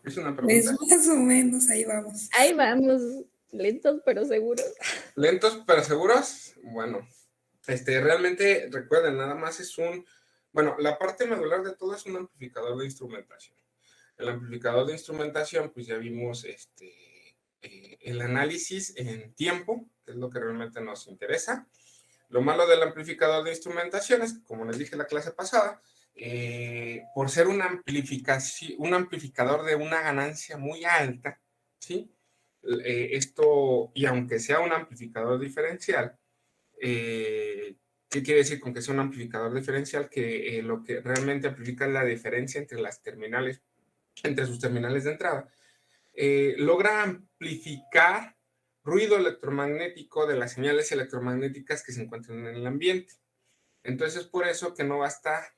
Es una Pues pregunta. más o menos, ahí vamos. Ahí vamos, lentos pero seguros. ¿Lentos pero seguros? Bueno, realmente recuerden, nada más es bueno, la parte medular de todo es un amplificador de instrumentación. El amplificador de instrumentación, pues ya vimos el análisis en tiempo, que es lo que realmente nos interesa. Lo malo del amplificador de instrumentación es que, como les dije la clase pasada, por ser un amplificador de una ganancia muy alta, ¿sí? Y aunque sea un amplificador diferencial, ¿qué quiere decir con que sea un amplificador diferencial? Que lo que realmente amplifica es la diferencia entre las terminales, entre sus terminales de entrada. Logra amplificar ruido electromagnético de las señales electromagnéticas que se encuentran en el ambiente. Entonces, por eso que no basta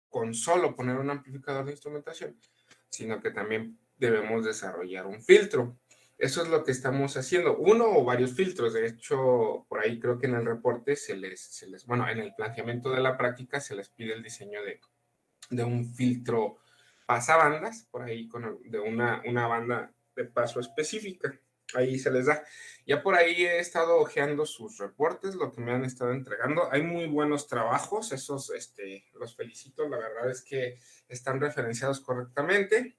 con solo poner un amplificador de instrumentación, sino que también debemos desarrollar un filtro. Eso es lo que estamos haciendo, uno o varios filtros. De hecho, por ahí creo que en el reporte bueno, en el planteamiento de la práctica se les pide el diseño de un filtro pasabandas, por ahí de una banda de paso específica. Ahí se les da. Ya por ahí he estado hojeando sus reportes, lo que me han estado entregando. Hay muy buenos trabajos, esos los felicito. La verdad es que están referenciados correctamente.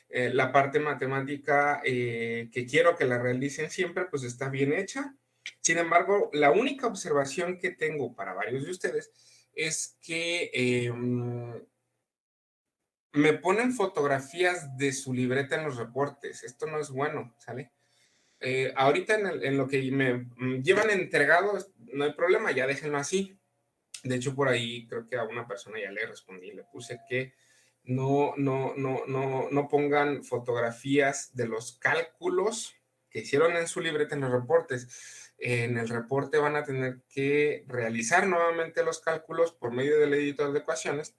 La parte matemática que quiero que la realicen siempre, pues está bien hecha. Sin embargo, la única observación que tengo para varios de ustedes es que me ponen fotografías de su libreta en los reportes. Esto no es bueno, ¿sale? Ahorita en lo que me llevan entregado, no hay problema, ya déjenlo así. De hecho, por ahí creo que a una persona ya le respondí, le puse que no pongan fotografías de los cálculos que hicieron en su libreta en los reportes. En el reporte van a tener que realizar nuevamente los cálculos por medio del editor de ecuaciones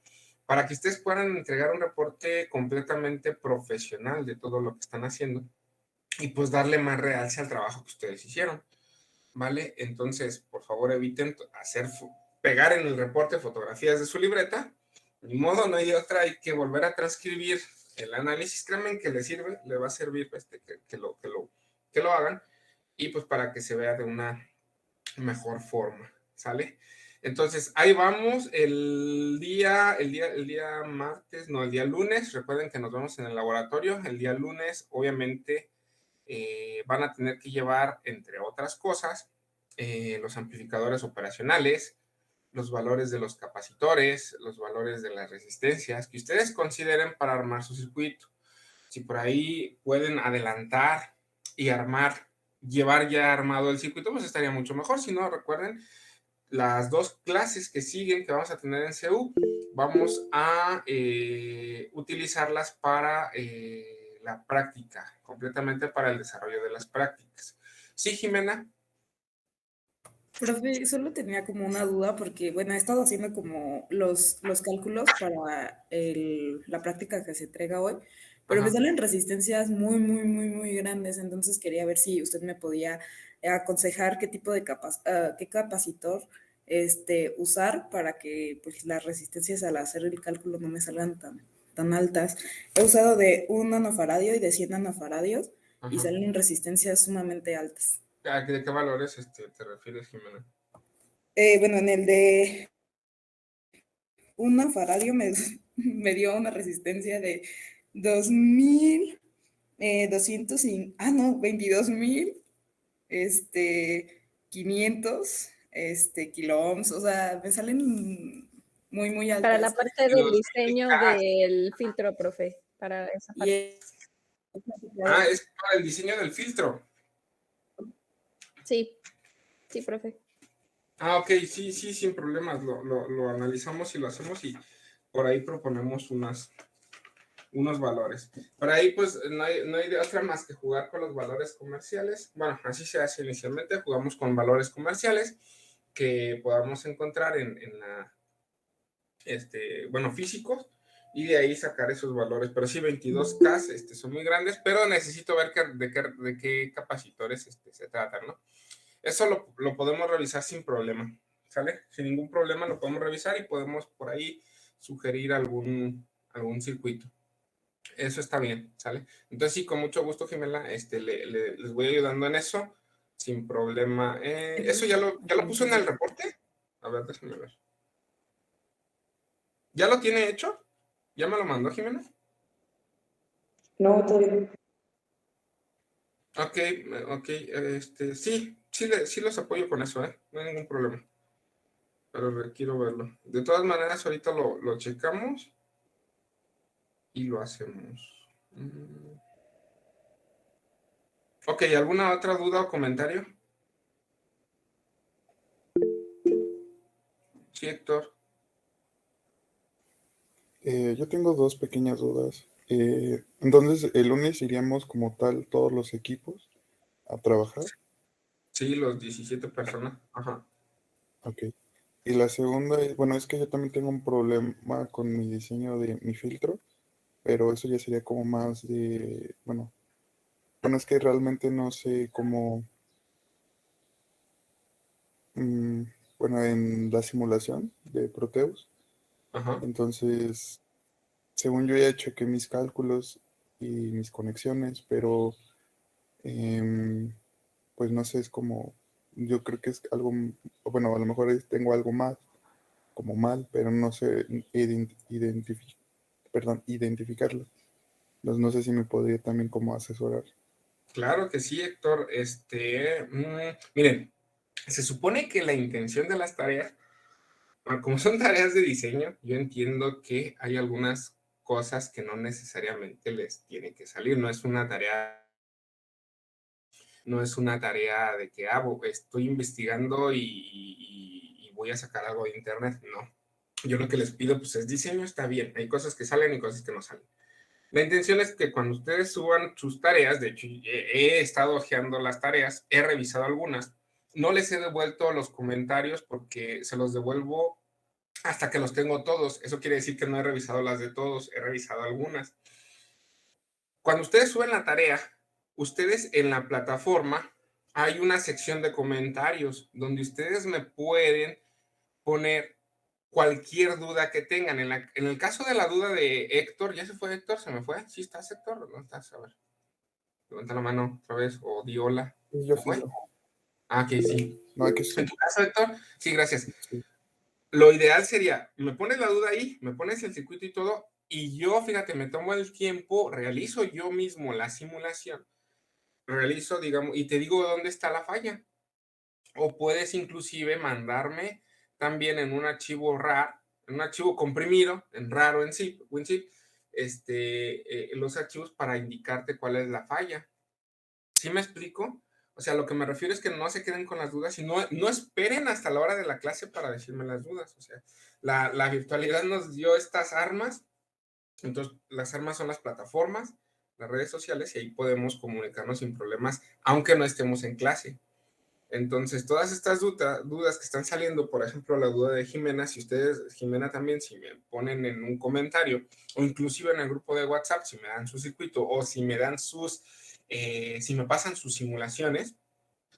para que ustedes puedan entregar un reporte completamente profesional de todo lo que están haciendo y pues darle más realce al trabajo que ustedes hicieron, ¿vale? Entonces, por favor, eviten pegar en el reporte fotografías de su libreta. Ni modo, no hay de otra, hay que volver a transcribir el análisis. Créanme que le sirve, le va a servir que lo hagan y pues para que se vea de una mejor forma, ¿sale? Entonces, ahí vamos, el día martes, no, el día lunes, recuerden que nos vemos en el laboratorio, el día lunes, obviamente, van a tener que llevar, entre otras cosas, los amplificadores operacionales, los valores de los capacitores, los valores de las resistencias que ustedes consideren para armar su circuito. Si por ahí pueden adelantar y llevar ya armado el circuito, pues estaría mucho mejor. Si no, recuerden, las dos clases que siguen que vamos a tener en CU, vamos a utilizarlas para la práctica, completamente para el desarrollo de las prácticas. ¿Sí, Jimena? Profe, solo tenía como una duda porque, bueno, he estado haciendo como los cálculos para la práctica que se entrega hoy, pero me Ajá. salen resistencias muy, muy, muy, muy grandes, entonces quería ver si usted me podía aconsejar qué tipo de qué capacitor usar para que pues, las resistencias al hacer el cálculo no me salgan tan altas. He usado de 1 nanofaradio y de 100 nanofaradios y Ajá. salen resistencias sumamente altas. ¿De qué valores te refieres, Jimena? Bueno, en el de 1 faradio me dio una resistencia de 2200, no, 22,000, 500, kilo ohms, o sea, me salen muy, muy Para la altas. parte del diseño del filtro, profe, para esa Y parte. Es para el diseño del filtro. Sí, sí, profe. Ok, sí, sin problemas. Lo analizamos y lo hacemos y por ahí proponemos unos valores. Por ahí, pues, no hay de otra más que jugar con los valores comerciales. Bueno, así se hace inicialmente. Jugamos con valores comerciales que podamos encontrar bueno, físicos, y de ahí sacar esos valores. Pero sí, 22K son muy grandes, pero necesito ver de qué capacitores se tratan, ¿no? Eso lo podemos revisar sin problema, ¿sale? Sin ningún problema lo podemos revisar y podemos por ahí sugerir algún circuito. Eso está bien, ¿sale? Entonces sí, con mucho gusto, Jimena, les voy ayudando en eso, sin problema. ¿Eso ya lo puso en el reporte? A ver, déjame ver. ¿Ya lo tiene hecho? ¿Ya me lo mandó, Jimena? No, todavía no. Ok, ok, sí los apoyo con eso, ¿eh? No hay ningún problema. Pero requiero verlo. De todas maneras, ahorita lo checamos y lo hacemos. Ok, ¿alguna otra duda o comentario? Sí, Héctor. Yo tengo dos pequeñas dudas. Entonces, el lunes iríamos como tal todos los equipos a trabajar. Sí, los 17 personas. Ajá. Ok. Y la segunda es, bueno, es que yo también tengo un problema con mi diseño de mi filtro, pero eso ya sería como más de, bueno, es que realmente no sé cómo, mm, bueno, en la simulación de Proteus, Ajá. entonces, según yo ya chequé mis cálculos y mis conexiones, pero pues no sé, es como, yo creo que es algo, bueno, a lo mejor tengo algo más, como mal, pero no sé identificarlo. Entonces no sé si me podría también como asesorar. Claro que sí, Héctor. Miren, se supone que la intención de las tareas, bueno, como son tareas de diseño, yo entiendo que hay algunas cosas que no necesariamente les tiene que salir. No es una tarea de que estoy investigando y voy a sacar algo de internet. No. Yo lo que les pido pues es diseño, está bien. Hay cosas que salen y cosas que no salen. La intención es que cuando ustedes suban sus tareas, de hecho, he estado hojeando las tareas, he revisado algunas, no les he devuelto los comentarios porque se los devuelvo hasta que los tengo todos. Eso quiere decir que no he revisado las de todos, he revisado algunas. Cuando ustedes suben la tarea, ustedes en la plataforma hay una sección de comentarios donde ustedes me pueden poner cualquier duda que tengan. En el caso de la duda de Héctor, ¿ya se fue Héctor? ¿Se me fue? ¿Sí estás, Héctor? ¿No estás? A ver, levanta la mano otra vez o di hola. Sí, ¿Se fue? Ah, ok, sí. No hay que ¿En tu caso, Héctor? Sí, gracias. sí. Lo ideal sería, me pones la duda ahí, me pones el circuito y todo, y yo, fíjate, me tomo el tiempo, realizo yo mismo la simulación, realizo, digamos, y te digo dónde está la falla. O puedes inclusive mandarme también en un archivo RAR, en un archivo comprimido, en RAR o en zip, WinZip, los archivos para indicarte cuál es la falla. ¿Sí me explico? O sea, lo que me refiero es que no se queden con las dudas y no esperen hasta la hora de la clase para decirme las dudas. O sea, la virtualidad nos dio estas armas. Entonces, las armas son las plataformas, las redes sociales, y ahí podemos comunicarnos sin problemas, aunque no estemos en clase. Entonces, todas estas dudas que están saliendo, por ejemplo, la duda de Jimena, si ustedes, Jimena también, si me ponen en un comentario o inclusive en el grupo de WhatsApp, si me dan su circuito o si me dan si me pasan sus simulaciones,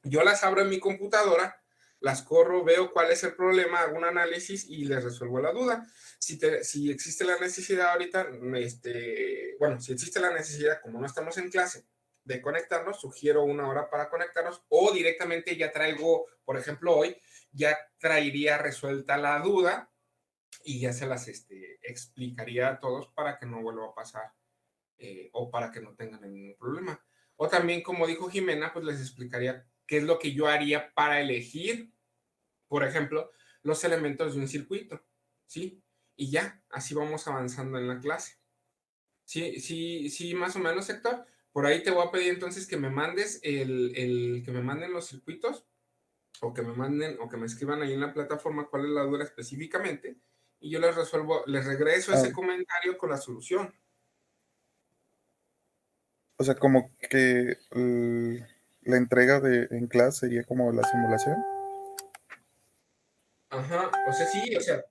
yo las abro en mi computadora, las corro, veo cuál es el problema, hago un análisis y les resuelvo la duda. Si existe la necesidad ahorita, si existe la necesidad, como no estamos en clase, de conectarnos, sugiero una hora para conectarnos o directamente ya traigo, por ejemplo, hoy ya traería resuelta la duda y ya se las explicaría a todos para que no vuelva a pasar o para que no tengan ningún problema. O también, como dijo Jimena, pues les explicaría qué es lo que yo haría para elegir, por ejemplo, los elementos de un circuito, ¿sí? Y ya, así vamos avanzando en la clase. Sí, sí, sí, más o menos, Héctor. Por ahí te voy a pedir entonces que me mandes que me manden los circuitos o que me manden o que me escriban ahí en la plataforma cuál es la duda específicamente y yo les resuelvo, les regreso ese comentario con la solución. O sea, como que la entrega en clase sería como la simulación. Ajá, o sea, sí, o sea,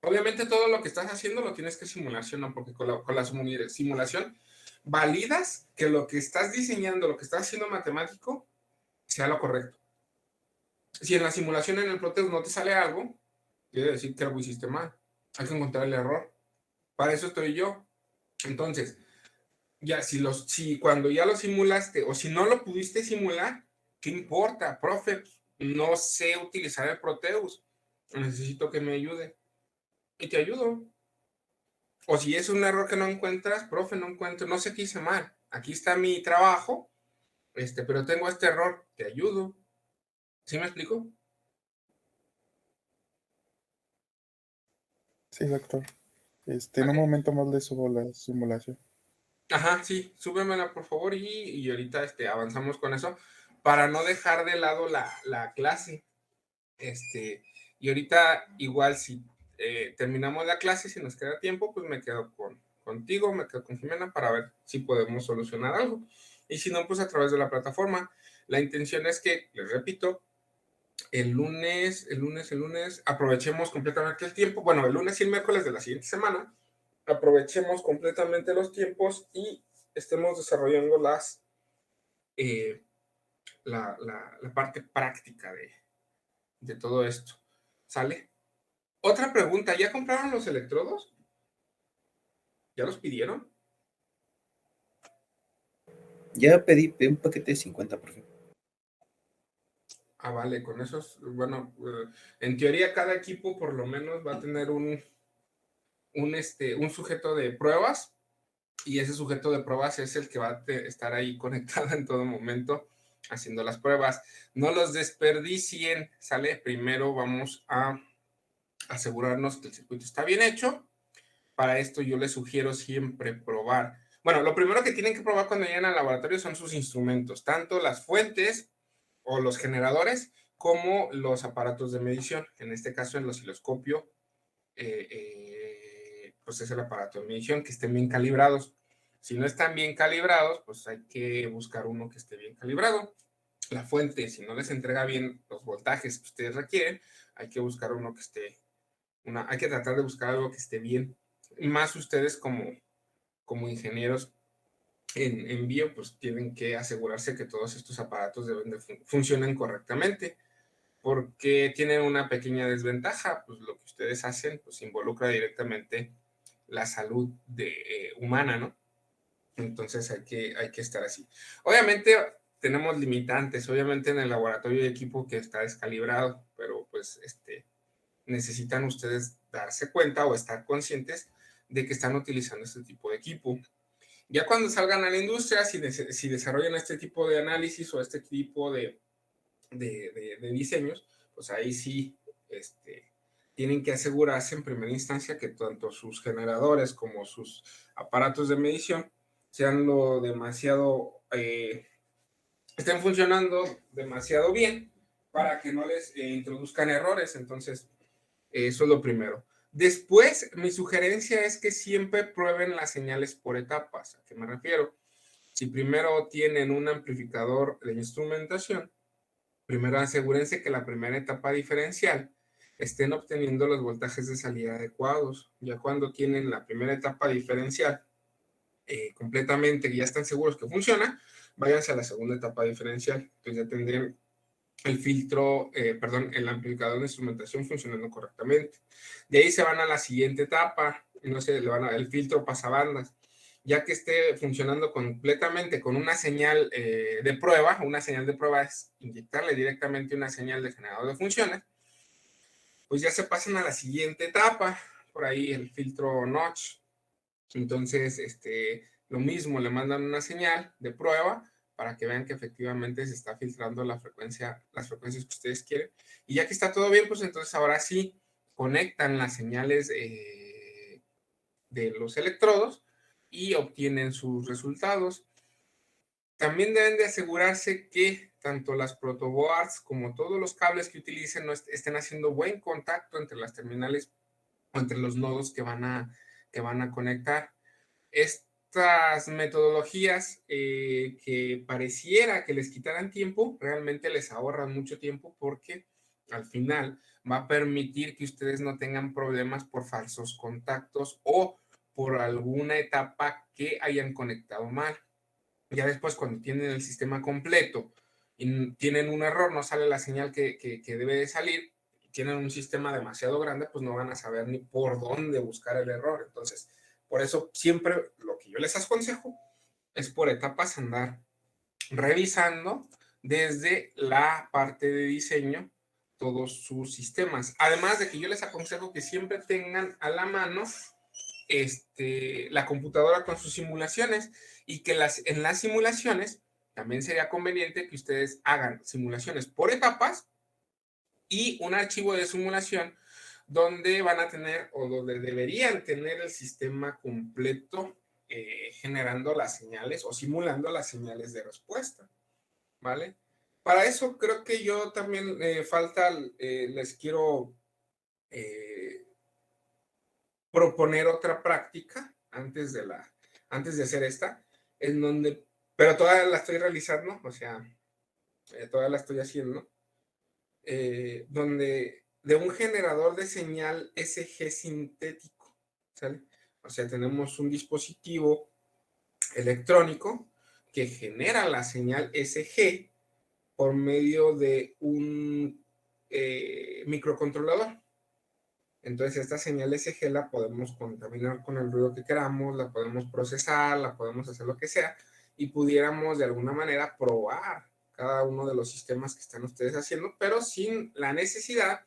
obviamente todo lo que estás haciendo lo tienes que simular, ¿sí o no? Porque con la simulación validas que lo que estás diseñando, lo que estás haciendo matemático, sea lo correcto. Si en la simulación en el Proteus no te sale algo, quiere decir que algo hiciste mal. Hay que encontrar el error. Para eso estoy yo. Entonces, Ya, si cuando ya lo simulaste o si no lo pudiste simular, ¿qué importa? Profe, no sé utilizar el Proteus. Necesito que me ayude. Y te ayudo. O si es un error que no encuentras, profe, no encuentro, no sé qué hice mal. Aquí está mi trabajo, pero tengo este error, te ayudo. ¿Sí me explico? Sí, doctor. En un ¿Vale? momento más le subo la simulación. Ajá, sí, súbemela por favor y ahorita avanzamos con eso para no dejar de lado la clase. Y ahorita igual si terminamos la clase, si nos queda tiempo, pues me quedo contigo, me quedo con Jimena para ver si podemos solucionar algo. Y si no, pues a través de la plataforma. La intención es que, les repito, el lunes, aprovechemos completamente el tiempo. Bueno, el lunes y el miércoles de la siguiente semana, aprovechemos completamente los tiempos y estemos desarrollando eh, la parte práctica de todo esto. ¿Sale? Otra pregunta, ¿ya compraron los electrodos? ¿Ya los pidieron? Ya pedí un paquete de 50, profe. Ah, vale, con esos, bueno, en teoría cada equipo por lo menos va a tener un sujeto de pruebas y ese sujeto de pruebas es el que va a estar ahí conectado en todo momento haciendo las pruebas. No los desperdicien, ¿sale? Primero vamos a asegurarnos que el circuito está bien hecho. Para esto yo les sugiero siempre probar. Bueno, lo primero que tienen que probar cuando lleguen al laboratorio son sus instrumentos, tanto las fuentes o los generadores como los aparatos de medición. En este caso, el osciloscopio, pues es el aparato de medición, que estén bien calibrados. Si no están bien calibrados, pues hay que buscar uno que esté bien calibrado. La fuente, si no les entrega bien los voltajes que ustedes requieren, hay que buscar uno que esté, hay que tratar de buscar algo que esté bien. Más ustedes como ingenieros en bio, pues tienen que asegurarse que todos estos aparatos deben de funcionen correctamente, porque tienen una pequeña desventaja, pues lo que ustedes hacen, pues involucra directamente la salud humana, ¿no? Entonces hay que estar así. Obviamente tenemos limitantes, obviamente en el laboratorio hay equipo que está descalibrado, pero pues necesitan ustedes darse cuenta o estar conscientes de que están utilizando este tipo de equipo. Ya cuando salgan a la industria, si desarrollan este tipo de análisis o este tipo de diseños, pues ahí sí tienen que asegurarse en primera instancia que tanto sus generadores como sus aparatos de medición sean estén funcionando demasiado bien para que no les introduzcan errores. Entonces, eso es lo primero. Después, mi sugerencia es que siempre prueben las señales por etapas. ¿A qué me refiero? Si primero tienen un amplificador de instrumentación, primero asegúrense que la primera etapa diferencial estén obteniendo los voltajes de salida adecuados. Ya cuando tienen la primera etapa diferencial completamente, y ya están seguros que funciona, váyanse a la segunda etapa diferencial. Entonces ya tendrían el filtro, el amplificador de instrumentación funcionando correctamente. De ahí se van a la siguiente etapa, no sé, le van el filtro pasabandas. Ya que esté funcionando completamente con una señal de prueba, una señal de prueba es inyectarle directamente una señal de generador de funciones, pues ya se pasan a la siguiente etapa, por ahí el filtro notch. Entonces, lo mismo, le mandan una señal de prueba para que vean que efectivamente se está filtrando las frecuencias que ustedes quieren. Y ya que está todo bien, pues entonces ahora sí conectan las señales de los electrodos y obtienen sus resultados. También deben de asegurarse que tanto las protoboards como todos los cables que utilicen estén haciendo buen contacto entre las terminales o entre los nodos que van a conectar. Estas metodologías que pareciera que les quitaran tiempo, realmente les ahorran mucho tiempo porque al final va a permitir que ustedes no tengan problemas por falsos contactos o por alguna etapa que hayan conectado mal. Ya después, cuando tienen el sistema completo y tienen un error, no sale la señal que debe de salir, tienen un sistema demasiado grande, pues no van a saber ni por dónde buscar el error. Entonces, por eso siempre lo que yo les aconsejo es por etapas andar revisando desde la parte de diseño todos sus sistemas. Además de que yo les aconsejo que siempre tengan a la mano la computadora con sus simulaciones y que en las simulaciones también sería conveniente que ustedes hagan simulaciones por etapas y un archivo de simulación donde van a tener o donde deberían tener el sistema completo generando las señales o simulando las señales de respuesta, ¿vale? Para eso creo que yo también les quiero proponer otra práctica antes de hacer esta, en donde, pero todavía la estoy realizando, o sea, todavía la estoy haciendo, donde de un generador de señal SG sintético, ¿sale? O sea, tenemos un dispositivo electrónico que genera la señal SG por medio de un microcontrolador. Entonces, esta señal SG la podemos contaminar con el ruido que queramos, la podemos procesar, la podemos hacer lo que sea, y pudiéramos de alguna manera probar cada uno de los sistemas que están ustedes haciendo, pero sin la necesidad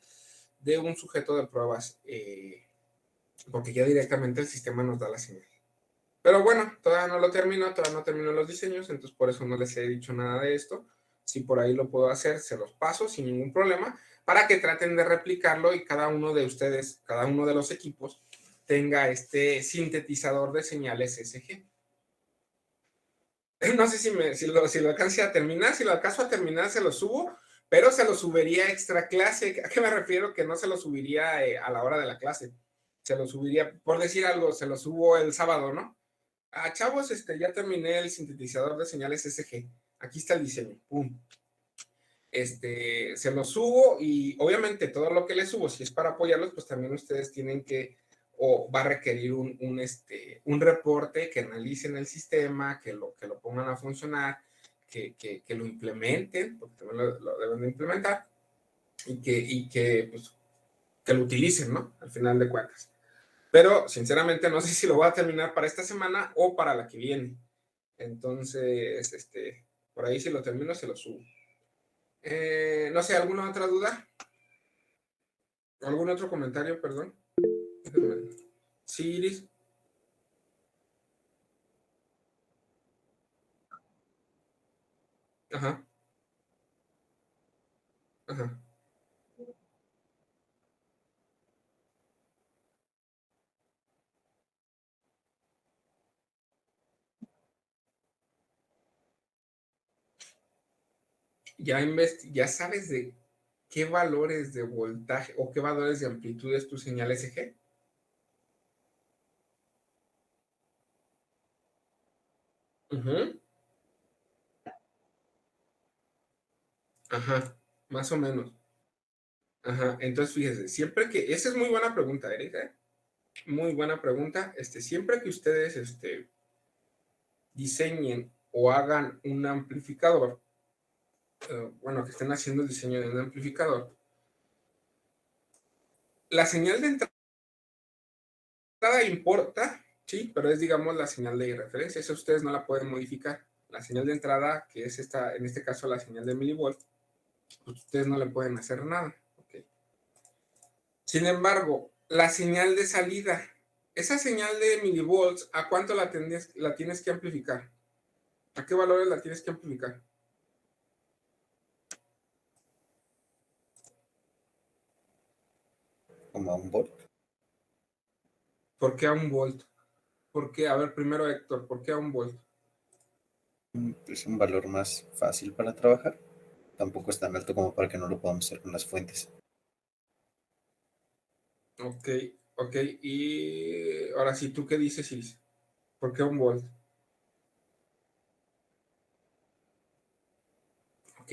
de un sujeto de pruebas, porque ya directamente el sistema nos da la señal. Pero bueno, todavía no lo termino, todavía no termino los diseños, entonces por eso no les he dicho nada de esto. Si por ahí lo puedo hacer, se los paso sin ningún problema, para que traten de replicarlo y cada uno de ustedes, cada uno de los equipos, tenga este sintetizador de señales SG. No sé si lo alcance a terminar, si lo alcanzo a terminar se lo subo, pero se lo subiría extra clase. ¿A qué me refiero? Que no se lo subiría a la hora de la clase. Se lo subiría, por decir algo, se lo subo el sábado, ¿no? Chavos, ya terminé el sintetizador de señales SG. Aquí está el diseño. Pum. Se lo subo y obviamente todo lo que les subo, si es para apoyarlos, pues también ustedes tienen que, o va a requerir un reporte que analicen el sistema, que lo pongan a funcionar, que lo implementen, porque también lo deben de implementar, pues, que lo utilicen, ¿no? Al final de cuentas. Pero sinceramente no sé si lo voy a terminar para esta semana o para la que viene. Entonces, por ahí si lo termino, se lo subo. No sé, ¿alguna otra duda? ¿Algún otro comentario, perdón? Sí, Iris. Ajá, ajá. Ya sabes de qué valores de voltaje o qué valores de amplitud es tu señal SG. Ujú. Ajá, más o menos. Ajá, entonces fíjese, siempre que, esa es muy buena pregunta, Erika, muy buena pregunta. Siempre que ustedes, diseñen o hagan un amplificador, bueno, que estén haciendo el diseño de un amplificador, la señal de entrada importa, sí, pero es, digamos, la señal de referencia. Eso ustedes no la pueden modificar. La señal de entrada, que es esta, en este caso la señal de milivolt, pues ustedes no le pueden hacer nada. Okay. Sin embargo, la señal de salida, esa señal de milivolts, ¿a cuánto la tienes que amplificar? ¿A qué valores la tienes que amplificar? Como a un volt. ¿Por qué a un volt? ¿Por qué? A ver, primero Héctor, ¿por qué a un volt? Es un valor más fácil para trabajar. Tampoco es tan alto como para que no lo podamos hacer con las fuentes. Ok, ok. Y ahora sí, ¿tú qué dices, Iris? ¿Por qué un volt? Ok.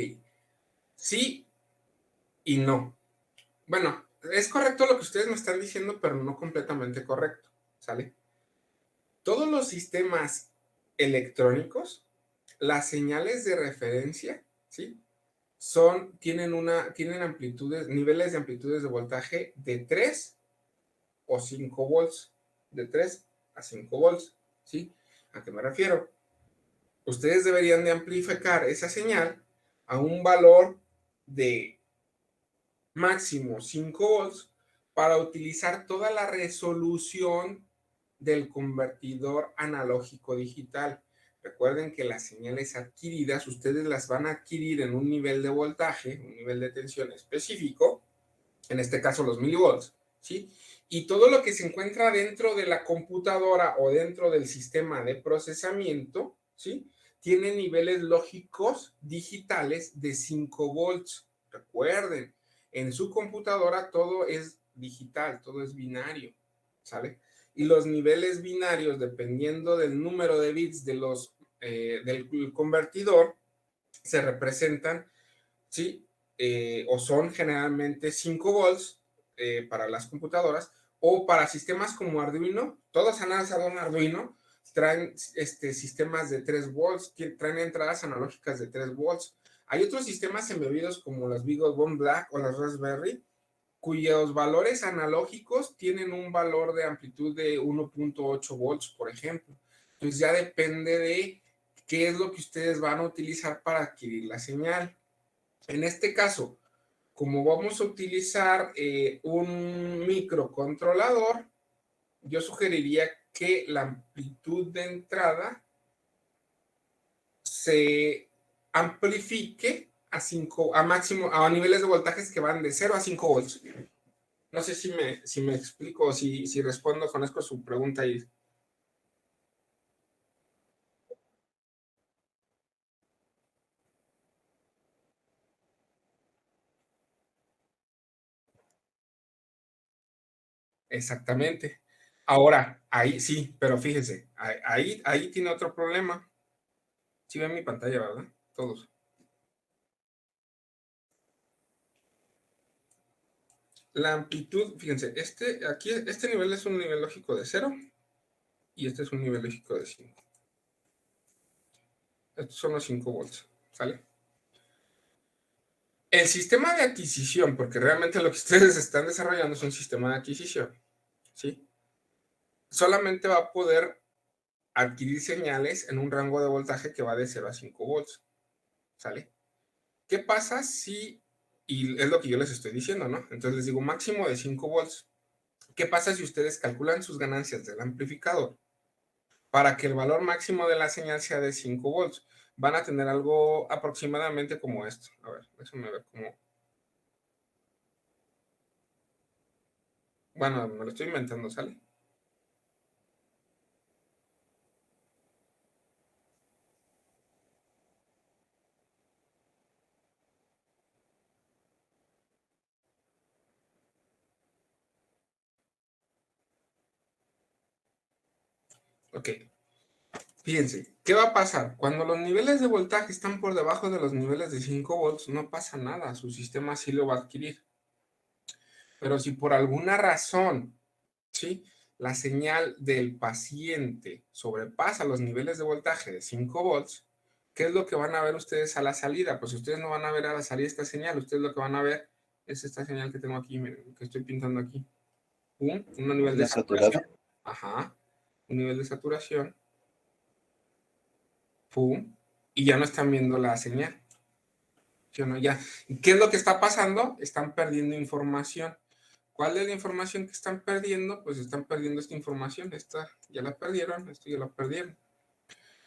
Sí y no. Bueno, es correcto lo que ustedes me están diciendo, pero no completamente correcto, ¿sale? Todos los sistemas electrónicos, las señales de referencia, ¿sí? Tienen amplitudes, niveles de amplitudes de voltaje de 3 o 5 volts, de 3 a 5 volts, ¿sí? ¿A qué me refiero? ustedes deberían de amplificar esa señal a un valor de máximo 5 volts para utilizar toda la resolución del convertidor analógico digital. Recuerden que las señales adquiridas, ustedes las van a adquirir en un nivel de voltaje, un nivel de tensión específico, en este caso los milivolts, ¿sí? Y todo lo que se encuentra dentro de la computadora o dentro del sistema de procesamiento, ¿sí? Tiene niveles lógicos digitales de 5 volts. Recuerden, en su computadora todo es digital, todo es binario, ¿sale? Y los niveles binarios, dependiendo del número de bits del convertidor, se representan, ¿sí? O son generalmente 5 volts para las computadoras, o para sistemas como Arduino, todos han lanzado un Arduino, traen sistemas de 3 volts, traen entradas analógicas de 3 volts. Hay otros sistemas embebidos como las BeagleBone Black o las Raspberry, cuyos valores analógicos tienen un valor de amplitud de 1.8 volts, por ejemplo. Entonces ya depende de qué es lo que ustedes van a utilizar para adquirir la señal. En este caso, como vamos a utilizar un microcontrolador, yo sugeriría que la amplitud de entrada se amplifique a máximo, a niveles de voltajes que van de 0 a 5 volts. No sé si me explico o si respondo con esto a su pregunta ahí. Exactamente. Ahora, ahí sí, pero fíjense, ahí tiene otro problema. Sí ven mi pantalla, ¿verdad? Todos. La amplitud, fíjense, este nivel es un nivel lógico de 0 y este es un nivel lógico de 5. Estos son los 5 volts, ¿sale? El sistema de adquisición, porque realmente lo que ustedes están desarrollando es un sistema de adquisición, ¿sí? Solamente va a poder adquirir señales en un rango de voltaje que va de 0 a 5 volts, ¿sale? ¿Qué pasa si, y es lo que yo les estoy diciendo, ¿no? Entonces les digo máximo de 5 volts. ¿Qué pasa si ustedes calculan sus ganancias del amplificador para que el valor máximo de la señal sea de 5 volts? Van a tener algo aproximadamente como esto. A ver, déjenme ver cómo. Bueno, me lo estoy inventando, ¿sale? Ok. Fíjense, ¿qué va a pasar? Cuando los niveles de voltaje están por debajo de los niveles de 5 volts, no pasa nada, su sistema sí lo va a adquirir. Pero si por alguna razón, ¿sí? La señal del paciente sobrepasa los niveles de voltaje de 5 volts, ¿qué es lo que van a ver ustedes a la salida? Pues ustedes no van a ver a la salida esta señal, ustedes lo que van a ver es esta señal que tengo aquí, miren, que estoy pintando aquí. Un nivel de saturación. Ajá, un nivel de saturación. Pum, y ya no están viendo la señal. ¿Sí o no? Ya. ¿Qué es lo que está pasando? Están perdiendo información. ¿Cuál es la información que están perdiendo? Pues están perdiendo esta información. Esta ya la perdieron, esto ya la perdieron.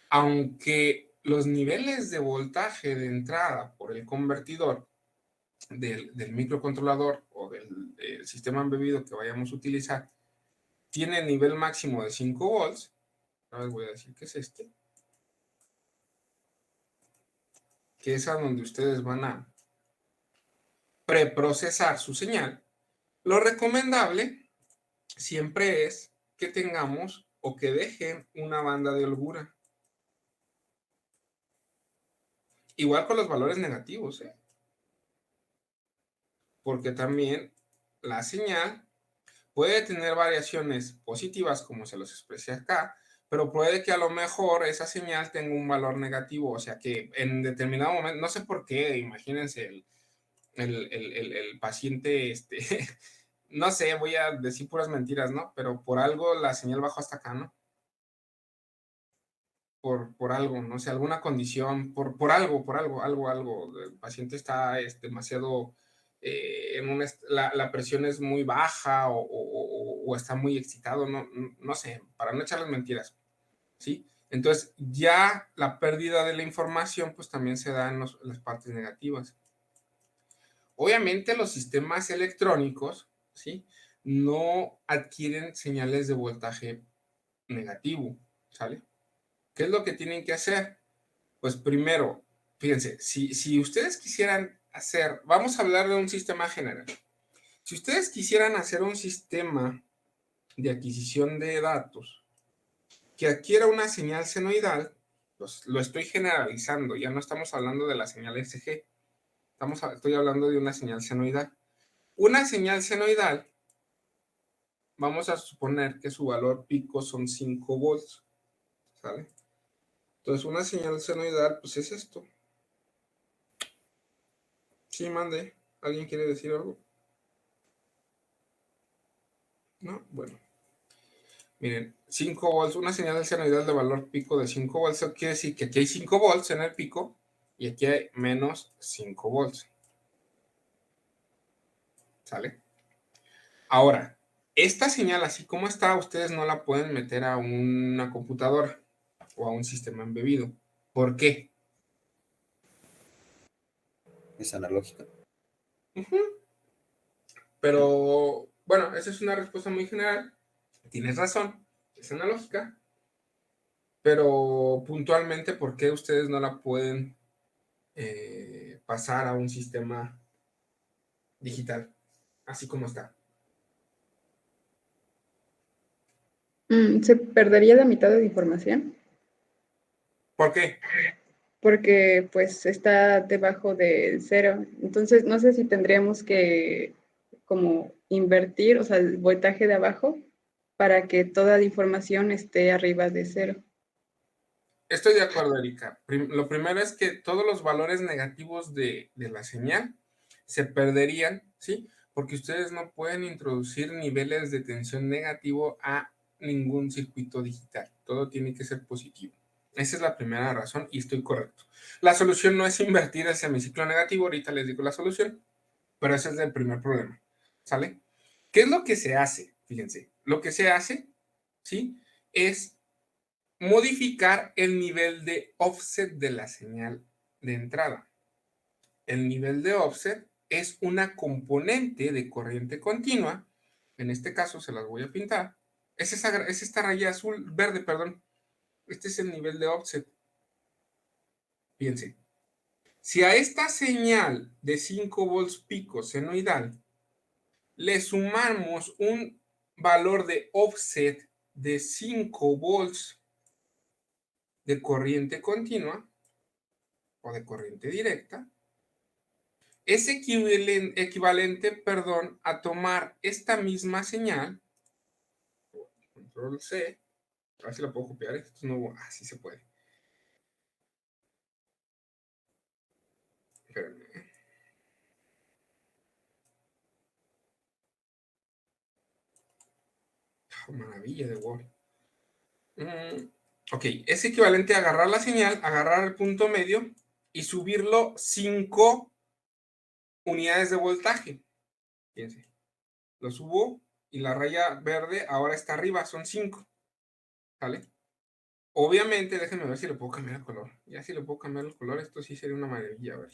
Aunque los niveles de voltaje de entrada por el convertidor del microcontrolador o del sistema embebido que vayamos a utilizar tiene nivel máximo de 5 volts, ahora les voy a decir que es este, que es a donde ustedes van a preprocesar su señal. Lo recomendable siempre es que tengamos o que dejen una banda de holgura. Igual con los valores negativos, ¿eh? Porque también la señal puede tener variaciones positivas, como se los expresé acá, pero puede que a lo mejor esa señal tenga un valor negativo, o sea que en determinado momento, no sé por qué, imagínense el paciente, no sé, voy a decir puras mentiras, ¿no? Pero por algo la señal bajó hasta acá, ¿no? por algo, no sé, alguna condición, por algo. El paciente está demasiado, la presión es muy baja o está muy excitado, no sé, para no echarles mentiras, ¿sí? Entonces, ya la pérdida de la información, pues también se da en las partes negativas. Obviamente, los sistemas electrónicos, ¿sí? No adquieren señales de voltaje negativo, ¿sale? ¿Qué es lo que tienen que hacer? Pues primero, fíjense, si ustedes quisieran hacer, vamos a hablar de un sistema general. Si ustedes quisieran hacer un sistema de adquisición de datos que adquiera una señal senoidal, pues lo estoy generalizando, ya no estamos hablando de la señal SG, estoy hablando de una señal senoidal. Una señal senoidal, vamos a suponer que su valor pico son 5 volts, ¿sale? Entonces, una señal senoidal, pues es esto. Sí, mande. ¿Alguien quiere decir algo? No, bueno. Miren, 5 volts, una señal senoidal de valor pico de 5 volts. Eso quiere decir que aquí hay 5 volts en el pico y aquí hay menos 5 volts. ¿Sale? Ahora, esta señal, así como está, ustedes no la pueden meter a una computadora o a un sistema embebido. ¿Por qué? Es analógica. Pero, bueno, esa es una respuesta muy general. Tienes razón, es analógica. Pero puntualmente, ¿por qué ustedes no la pueden pasar a un sistema digital, así como está? ¿Se perdería la mitad de la información? ¿Por qué? Porque pues está debajo del cero. Entonces, no sé si tendríamos que como invertir, o sea, el voltaje de abajo para que toda la información esté arriba de cero. Estoy de acuerdo, Erika. Lo primero es que todos los valores negativos de la señal se perderían, ¿sí? Porque ustedes no pueden introducir niveles de tensión negativo a ningún circuito digital. Todo tiene que ser positivo. Esa es la primera razón y estoy correcto. La solución no es invertir el semiciclo negativo, ahorita les digo la solución, pero ese es el primer problema, ¿sale? ¿Qué es lo que se hace? Fíjense, lo que se hace, ¿sí? Es modificar el nivel de offset de la señal de entrada. El nivel de offset es una componente de corriente continua. En este caso se las voy a pintar. Es esta raya azul, verde, perdón. Este es el nivel de offset. Fíjense. Si a esta señal de 5 volts pico senoidal le sumamos un valor de offset de 5 volts de corriente continua o de corriente directa, es equivalente, a tomar esta misma señal, control C, a ver si la puedo copiar, esto no, así se puede. Espérenme. Oh, maravilla de Word. Ok, es equivalente a agarrar la señal, agarrar el punto medio y subirlo 5 unidades de voltaje. Fíjense, lo subo y la raya verde ahora está arriba, son 5. ¿Vale? Obviamente, déjenme ver si le puedo cambiar el color. Ya si le puedo cambiar el color, esto sí sería una maravilla. A ver.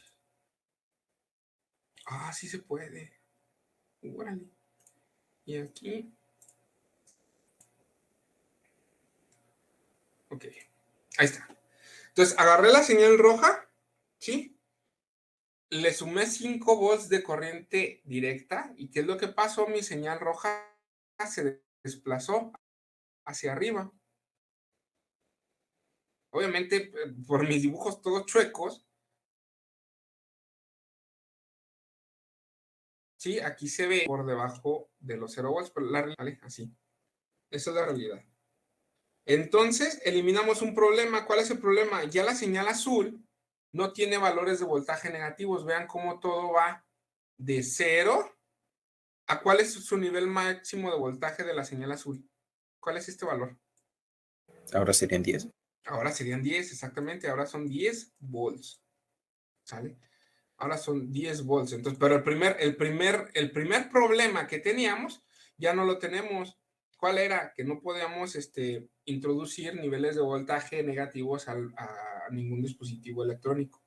Ah, sí se puede. Órale. Y aquí. Ok. Ahí está. Entonces, agarré la señal roja. ¿Sí? Le sumé 5 volts de corriente directa. ¿Y qué es lo que pasó? Mi señal roja se desplazó hacia arriba. Obviamente, por mis dibujos todos chuecos. Sí, aquí se ve por debajo de los 0 volts, pero la realidad, ¿vale? Así. Esa es la realidad. Entonces, eliminamos un problema. ¿Cuál es el problema? Ya la señal azul no tiene valores de voltaje negativos. Vean cómo todo va de 0 a cuál es su nivel máximo de voltaje de la señal azul. ¿Cuál es este valor? Ahora serían 10. Ahora serían 10, exactamente. Ahora son 10 volts. ¿Sale? Ahora son 10 volts. Entonces, pero el primer problema que teníamos, ya no lo tenemos. ¿Cuál era? Que no podíamos introducir niveles de voltaje negativos a ningún dispositivo electrónico.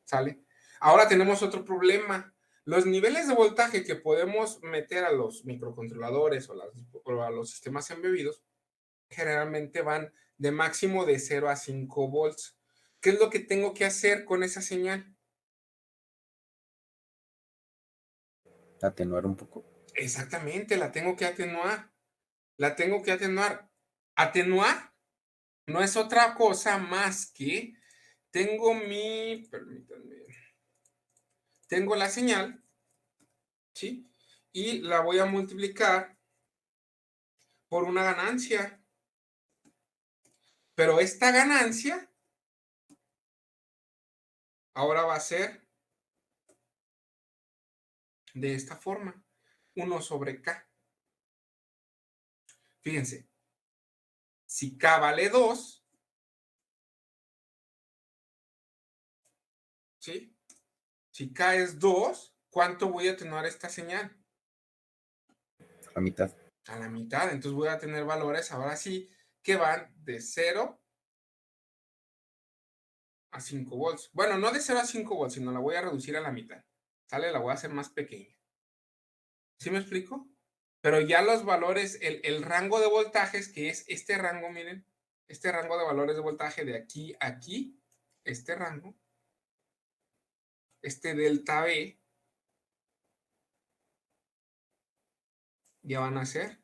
¿Sale? Ahora tenemos otro problema. Los niveles de voltaje que podemos meter a los microcontroladores o a los sistemas embebidos generalmente van de máximo de 0 a 5 volts. ¿Qué es lo que tengo que hacer con esa señal? Atenuar un poco. Exactamente, la tengo que atenuar. La tengo que atenuar. Atenuar no es otra cosa más que permítanme, tengo la señal, ¿sí? Y la voy a multiplicar por una ganancia. Pero esta ganancia ahora va a ser de esta forma, 1 sobre K. Fíjense, si K vale 2, ¿sí? Si K es 2, ¿cuánto voy a atenuar esta señal? A mitad. A la mitad. Entonces voy a tener valores ahora sí que van de 0 a 5 volts. Bueno, no de 0 a 5 volts, sino la voy a reducir a la mitad. ¿Sale? La voy a hacer más pequeña. ¿Sí me explico? Pero ya los valores, el rango de voltajes, que es este rango, miren, este rango de valores de voltaje de aquí a aquí, este rango, este delta B, ya van a ser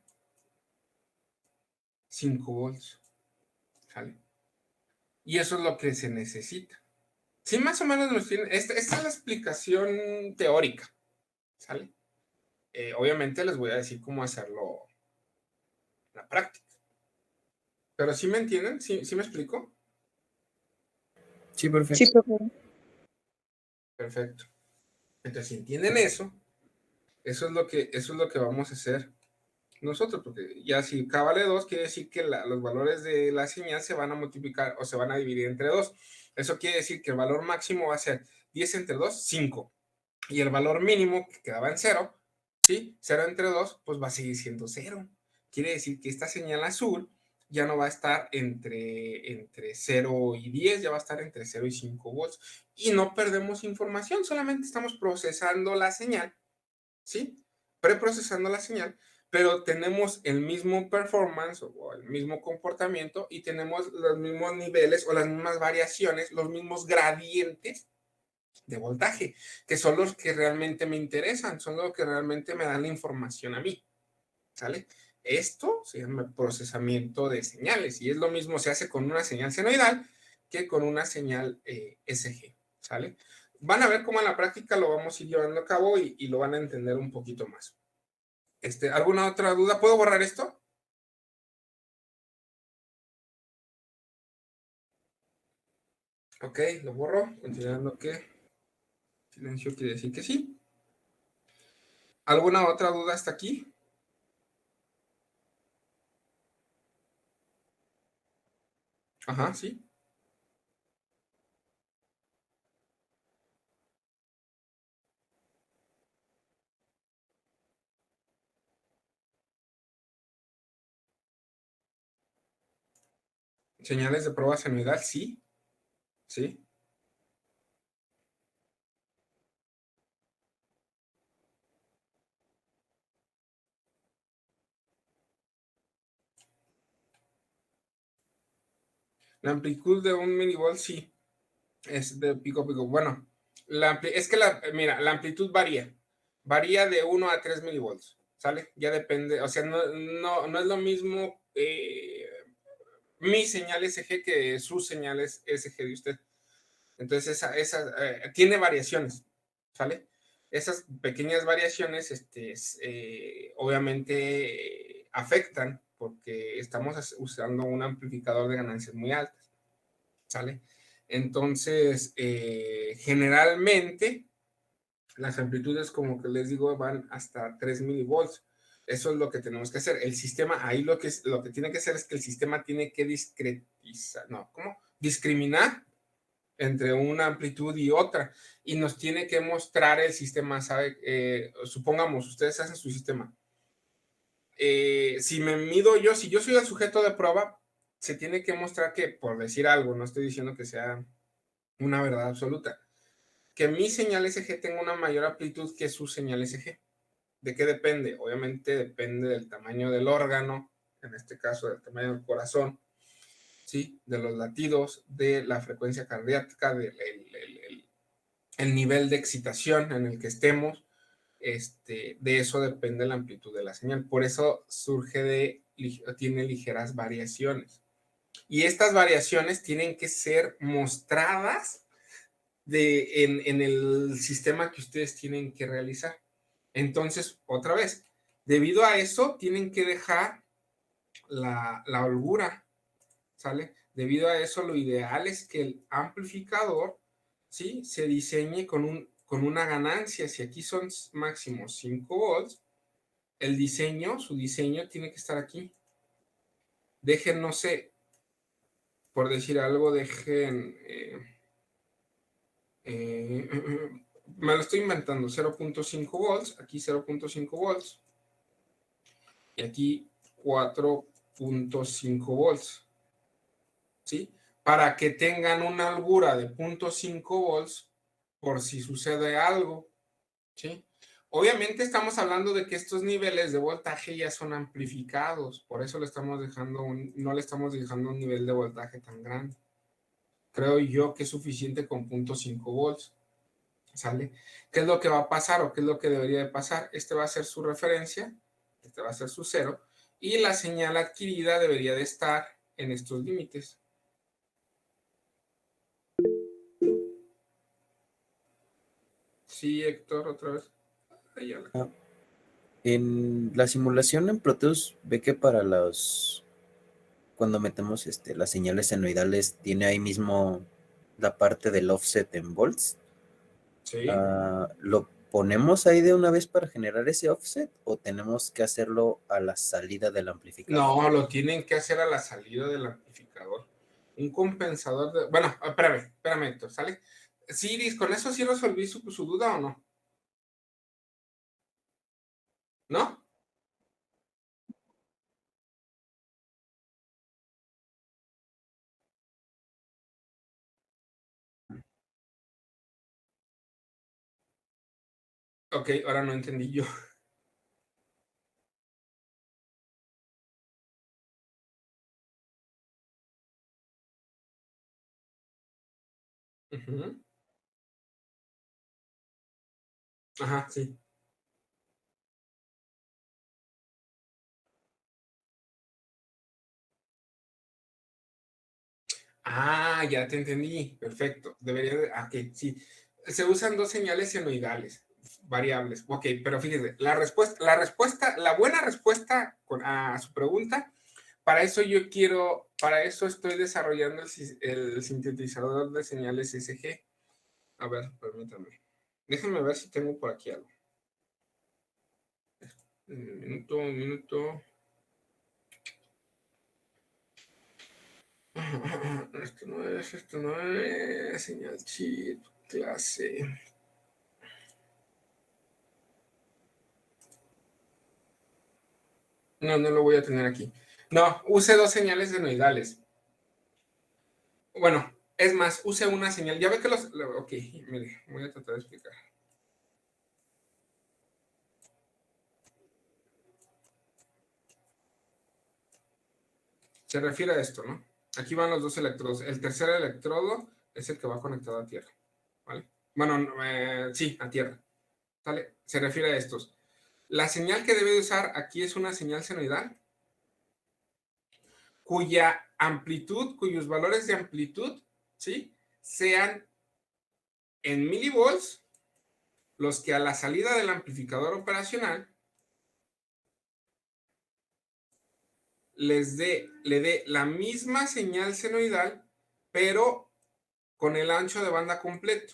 5 volts. ¿Sale? Y eso es lo que se necesita. Sí, más o menos nos tienen. Esta es la explicación teórica. ¿Sale? Obviamente les voy a decir cómo hacerlo en la práctica. Pero ¿sí me entienden? ¿Sí me explico? Sí, perfecto. Sí, por favor. Perfecto. Entonces, si entienden eso es lo que vamos a hacer nosotros, porque ya si K vale 2, quiere decir que los valores de la señal se van a multiplicar o se van a dividir entre 2. Eso quiere decir que el valor máximo va a ser 10 entre 2, 5. Y el valor mínimo que quedaba en 0, ¿sí? 0 entre 2, pues va a seguir siendo 0. Quiere decir que esta señal azul ya no va a estar entre 0 y 10, ya va a estar entre 0 y 5 volts. Y no perdemos información, solamente estamos procesando la señal, ¿sí? Preprocesando la señal, pero tenemos el mismo performance o el mismo comportamiento y tenemos los mismos niveles o las mismas variaciones, los mismos gradientes de voltaje, que son los que realmente me interesan, son los que realmente me dan la información a mí, ¿sale? Esto se llama procesamiento de señales y es lo mismo, se hace con una señal senoidal que con una señal SG, ¿sale? Van a ver cómo en la práctica lo vamos a ir llevando a cabo y lo van a entender un poquito más. ¿Alguna otra duda? ¿Puedo borrar esto? Ok, lo borro, considerando que silencio quiere decir que sí. ¿Alguna otra duda hasta aquí? Ajá, sí. Señales de prueba senoidal, sí. Sí. La amplitud de un milivolt, sí. Es de pico a pico. Bueno, es que mira, la amplitud varía. Varía de 1 a 3 milivolts. ¿Sale? Ya depende. O sea, no es lo mismo mi señal SG que sus señales SG de usted. Entonces, esa tiene variaciones. ¿Sale? Esas pequeñas variaciones, obviamente, afectan porque estamos usando un amplificador de ganancias muy altas. ¿Sale? Entonces, generalmente, las amplitudes, como que les digo, van hasta 3 milivolts. Eso es lo que tenemos que hacer. El sistema, ahí lo que tiene que hacer es que el sistema tiene que discriminar entre una amplitud y otra. Y nos tiene que mostrar el sistema, ¿sabe? Supongamos, ustedes hacen su sistema. Si me mido yo, si yo soy el sujeto de prueba, se tiene que mostrar que, por decir algo, no estoy diciendo que sea una verdad absoluta, que mi señal SG tenga una mayor amplitud que su señal SG. ¿De qué depende? Obviamente depende del tamaño del órgano, en este caso del tamaño del corazón, ¿sí? De los latidos, de la frecuencia cardíaca, el nivel de excitación en el que estemos. De eso depende la amplitud de la señal. Por eso tiene ligeras variaciones. Y estas variaciones tienen que ser mostradas en el sistema que ustedes tienen que realizar. Entonces, otra vez, debido a eso, tienen que dejar la holgura, ¿sale? Debido a eso, lo ideal es que el amplificador, ¿sí? Se diseñe con una ganancia. Si aquí son máximo 5 volts, su diseño tiene que estar aquí. Dejen, no sé, por decir algo, me lo estoy inventando, 0.5 volts, aquí 0.5 volts, y aquí 4.5 volts, ¿sí? Para que tengan una holgura de 0.5 volts por si sucede algo, ¿sí? Obviamente estamos hablando de que estos niveles de voltaje ya son amplificados, por eso no le estamos dejando un nivel de voltaje tan grande. Creo yo que es suficiente con 0.5 volts. ¿Sale? ¿Qué es lo que va a pasar o qué es lo que debería de pasar? Este va a ser su referencia, este va a ser su cero, y la señal adquirida debería de estar en estos límites. Sí, Héctor, otra vez. En la simulación en Proteus ve que para cuando metemos las señales senoidales tiene ahí mismo la parte del offset en volts. Sí. ¿Lo ponemos ahí de una vez para generar ese offset o tenemos que hacerlo a la salida del amplificador? No, lo tienen que hacer a la salida del amplificador. Un compensador de... Bueno, espérame, Héctor, ¿sale? Sí, Iris, ¿con eso sí resolví su duda o no? ¿No? Ok, ahora no entendí yo. Uh-huh. Ajá, sí. Ah, ya te entendí. Perfecto. Ok, sí. Se usan dos señales senoidales, variables. Ok, pero fíjese, la buena respuesta a su pregunta, para eso estoy desarrollando el sintetizador de señales SG. A ver, permítame. Déjenme ver si tengo por aquí algo. Un minuto. Esto no es señal chip, clase. No lo voy a tener aquí. No, use dos señales senoidales. Bueno, es más, use una señal. Ya ve que ok, mire, voy a tratar de explicar. Se refiere a esto, ¿no? Aquí van los dos electrodos. El tercer electrodo es el que va conectado a tierra, ¿vale? Bueno, sí, a tierra. ¿Vale? Se refiere a estos. La señal que debe de usar aquí es una señal senoidal cuyos valores de amplitud, ¿sí? Sean en milivolts, los que a la salida del amplificador operacional le dé la misma señal senoidal, pero con el ancho de banda completo.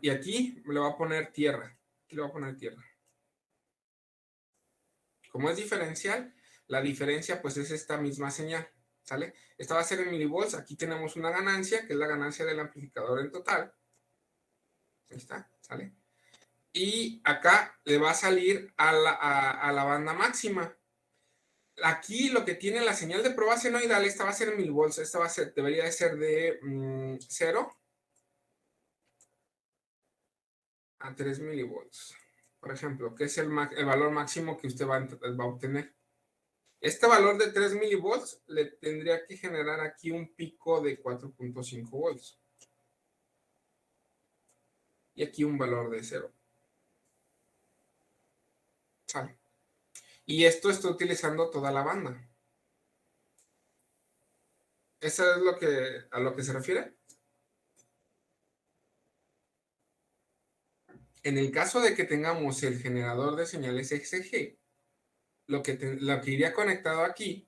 Y aquí le va a poner tierra. Aquí le voy a poner tierra. Como es diferencial, la diferencia pues es esta misma señal, ¿sale? Esta va a ser en milivolts. Aquí tenemos una ganancia, que es la ganancia del amplificador en total. Ahí está, ¿sale? Y acá le va a salir a la banda máxima. Aquí lo que tiene la señal de prueba senoidal, esta va a ser en milivolts. Esta va a ser, debería de ser de 0 a 3 milivolts. Por ejemplo, que es el valor máximo que usted va a obtener. Este valor de 3 milivolts le tendría que generar aquí un pico de 4.5 volts. Y aquí un valor de 0. ¿Sale? Y esto está utilizando toda la banda. ¿Eso es a lo que se refiere? En el caso de que tengamos el generador de señales XG, lo que iría conectado aquí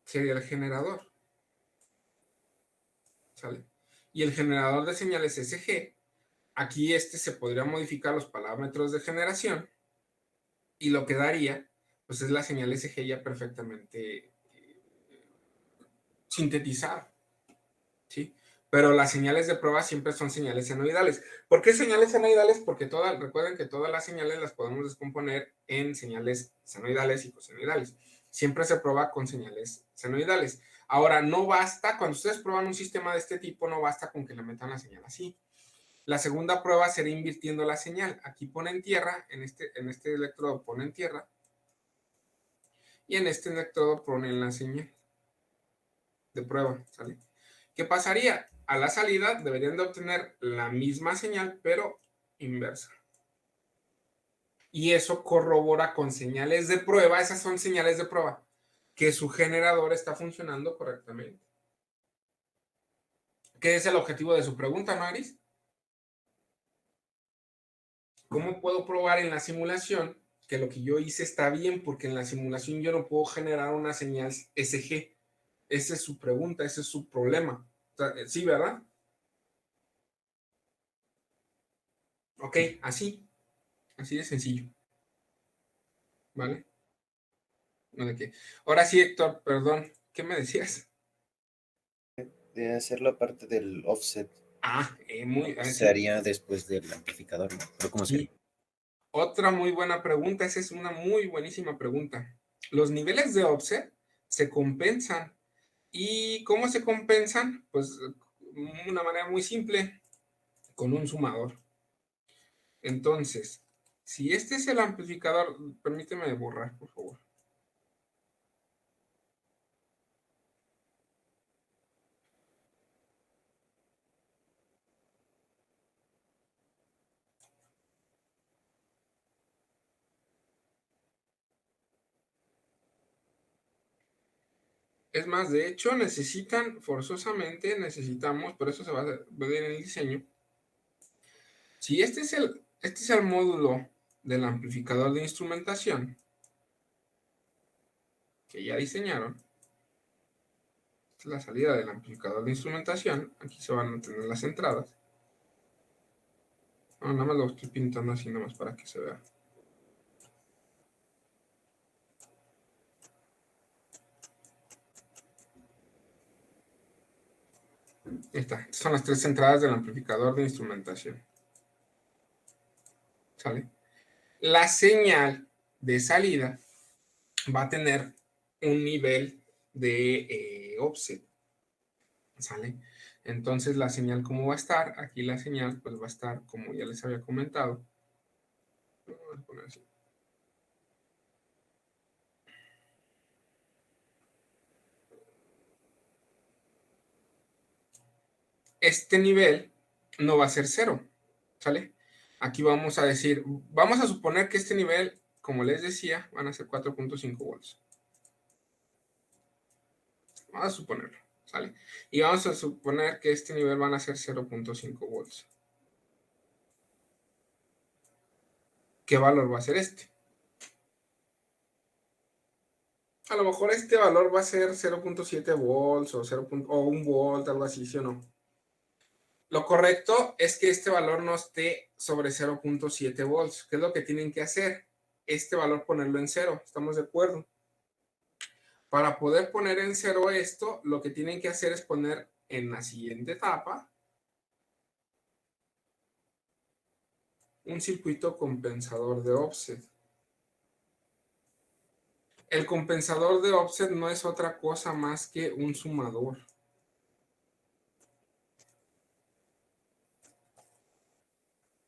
sería el generador. ¿Sale? Y el generador de señales SG, aquí se podría modificar los parámetros de generación y lo que daría, pues es la señal SG ya perfectamente sintetizada. ¿Sí? Pero las señales de prueba siempre son señales senoidales. ¿Por qué señales senoidales? Porque recuerden que todas las señales las podemos descomponer en señales senoidales y cosenoidales. Siempre se prueba con señales senoidales. Ahora, no basta, cuando ustedes prueban un sistema de este tipo, no basta con que le metan la señal así. La segunda prueba sería invirtiendo la señal. Aquí ponen tierra, en este electrodo ponen tierra, y en este electrodo ponen la señal de prueba, ¿sale? ¿Qué pasaría? A la salida deberían de obtener la misma señal, pero inversa. Y eso corrobora con señales de prueba, esas son señales de prueba, que su generador está funcionando correctamente. ¿Qué es el objetivo de su pregunta, ¿no, Aris? ¿Cómo puedo probar en la simulación que lo que yo hice está bien? Porque en la simulación yo no puedo generar una señal SG. Esa es su pregunta, ese es su problema. Sí, ¿verdad? Ok, así de sencillo. ¿Vale? No de qué. Ahora sí, Héctor, perdón, ¿qué me decías? De hacer la parte del offset. Sí. Se haría después del amplificador, ¿no? Pero ¿cómo Sí. sería? Otra muy buena pregunta, esa es una muy buenísima pregunta. Los niveles de offset se compensan. ¿Y cómo se compensan? Pues de una manera muy simple, con un sumador. Entonces, si este es el amplificador, permíteme borrar, por favor. Es más, de hecho, forzosamente necesitamos, por eso se va a ver en el diseño. Si este es el módulo del amplificador de instrumentación que ya diseñaron. Esta es la salida del amplificador de instrumentación. Aquí se van a tener las entradas. No, nada más lo estoy pintando así, nada más para que se vea. Ahí está. Estas son las 3 entradas del amplificador de instrumentación. ¿Sale? La señal de salida va a tener un nivel de offset. ¿Sale? Entonces la señal, ¿cómo va a estar? Aquí la señal pues va a estar, como ya les había comentado. Vamos a poner así. Este nivel no va a ser 0, ¿sale? Aquí vamos a decir, vamos a suponer que este nivel, como les decía, van a ser 4.5 volts. Vamos a suponerlo, ¿sale? Y vamos a suponer que este nivel van a ser 0.5 volts. ¿Qué valor va a ser este? A lo mejor este valor va a ser 0.7 volts o 1 volt, algo así, ¿sí o no? Lo correcto es que este valor no esté sobre 0.7 volts. ¿Qué es lo que tienen que hacer? Este valor ponerlo en 0. ¿Estamos de acuerdo? Para poder poner en 0 esto, lo que tienen que hacer es poner en la siguiente etapa un circuito compensador de offset. El compensador de offset no es otra cosa más que un sumador.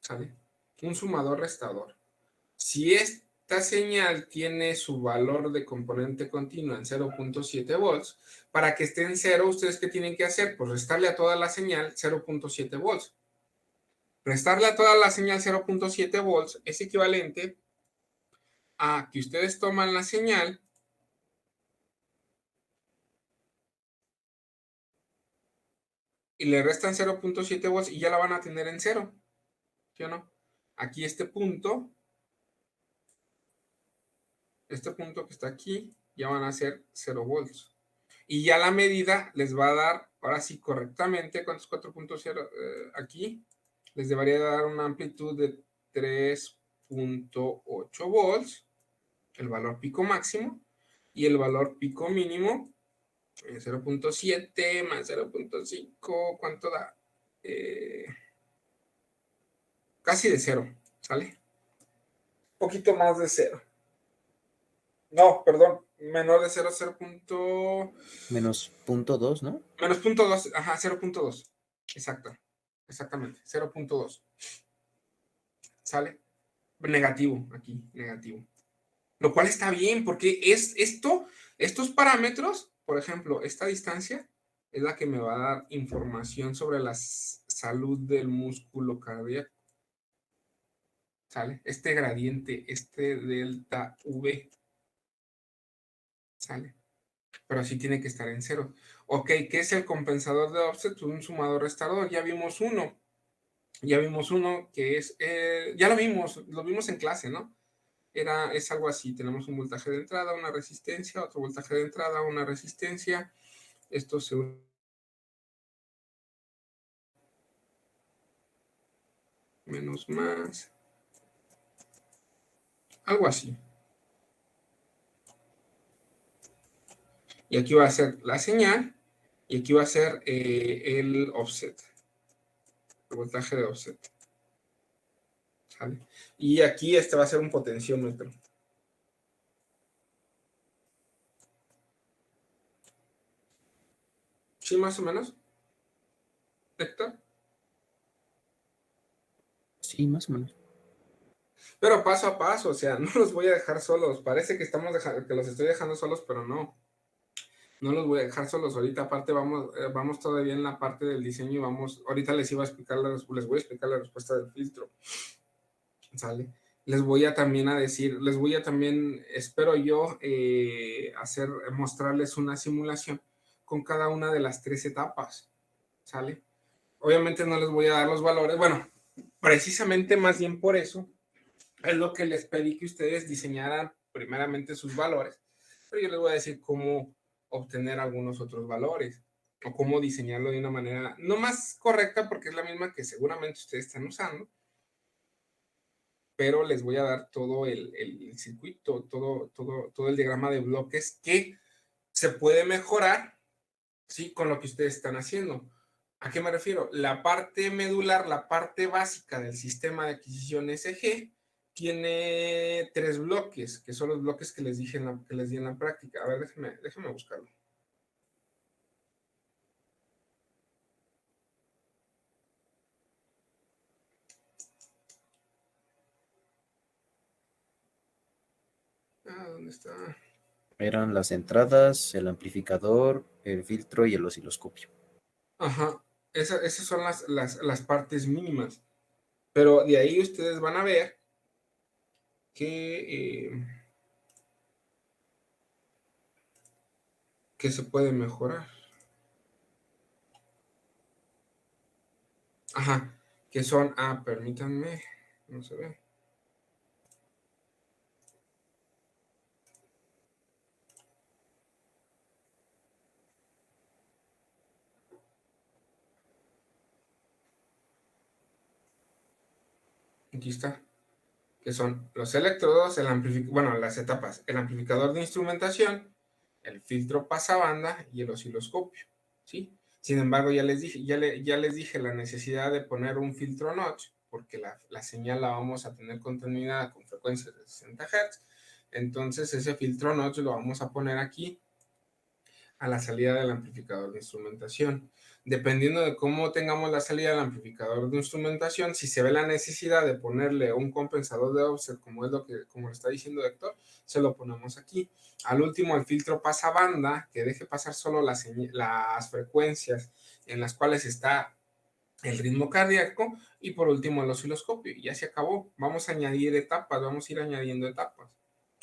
¿Sale? Un sumador restador. Si esta señal tiene su valor de componente continuo en 0.7 volts, para que esté en 0, ¿ustedes qué tienen que hacer? Pues restarle a toda la señal 0.7 volts. Restarle a toda la señal 0.7 volts es equivalente a que ustedes toman la señal y le restan 0.7 volts y ya la van a tener en 0. ¿Sí o no? Aquí este punto que está aquí, ya van a ser 0 volts. Y ya la medida les va a dar, ahora sí, correctamente, ¿cuántos 4.0? Aquí les debería dar una amplitud de 3.8 volts, el valor pico máximo, y el valor pico mínimo, 0.7 más 0.5, ¿cuánto da? Casi de 0, ¿sale? Un poquito más de 0. No, perdón, menor de 0, 0. Menos 0.2, ¿no? Menos 0.2, ajá, 0.2. Exacto, exactamente, 0.2. ¿Sale? Negativo, aquí, negativo. Lo cual está bien, porque estos parámetros, por ejemplo, esta distancia, es la que me va a dar información sobre la salud del músculo cardíaco. ¿Sale? Este gradiente, este delta V. ¿Sale? Pero sí tiene que estar en 0. Ok, ¿qué es el compensador de offset? Un sumador restaurador. Ya vimos uno. Que es, ya lo vimos en clase, ¿no? Es algo así, tenemos un voltaje de entrada, una resistencia, otro voltaje de entrada, una resistencia. Esto se une menos más. Algo así. Y aquí va a ser la señal y aquí va a ser el offset, el voltaje de offset. ¿Sale? Y aquí este va a ser un potenciómetro. ¿Sí, más o menos? ¿Héctor? Sí, más o menos. Pero paso a paso, o sea, no los voy a dejar solos. Parece que que los estoy dejando solos, pero no. No los voy a dejar solos. Ahorita aparte vamos todavía en la parte del diseño y ahorita les voy a explicar la respuesta del filtro. ¿Sale? Les voy a también, espero yo, mostrarles una simulación con cada una de las 3 etapas. ¿Sale? Obviamente no les voy a dar los valores. Bueno, precisamente más bien por eso es lo que les pedí que ustedes diseñaran primeramente sus valores, pero yo les voy a decir cómo obtener algunos otros valores o cómo diseñarlo de una manera no más correcta porque es la misma que seguramente ustedes están usando, pero les voy a dar todo el circuito, todo el diagrama de bloques que se puede mejorar, ¿sí? Con lo que ustedes están haciendo. ¿A qué me refiero? La parte medular, la parte básica del sistema de adquisición SG, tiene 3 bloques, que son los bloques que les di en la práctica. A ver, déjenme buscarlo. ¿Dónde está? Eran las entradas, el amplificador, el filtro y el osciloscopio. Ajá, esas son las partes mínimas. Pero de ahí ustedes van a ver que se puede mejorar. Ajá, que son, permítanme, no se ve. Aquí está, que son los electrodos, bueno, las etapas, el amplificador de instrumentación, el filtro pasabanda y el osciloscopio, ¿sí? Sin embargo, ya les dije, ya les dije la necesidad de poner un filtro notch, porque la señal la vamos a tener contenida con frecuencias de 60 Hz. Entonces, ese filtro notch lo vamos a poner aquí a la salida del amplificador de instrumentación. Dependiendo de cómo tengamos la salida del amplificador de instrumentación, si se ve la necesidad de ponerle un compensador de offset, como lo está diciendo Héctor, se lo ponemos aquí. Al último, el filtro pasabanda, que deje pasar solo las frecuencias en las cuales está el ritmo cardíaco, y por último el osciloscopio. Y ya se acabó. Vamos a añadir etapas, vamos a ir añadiendo etapas,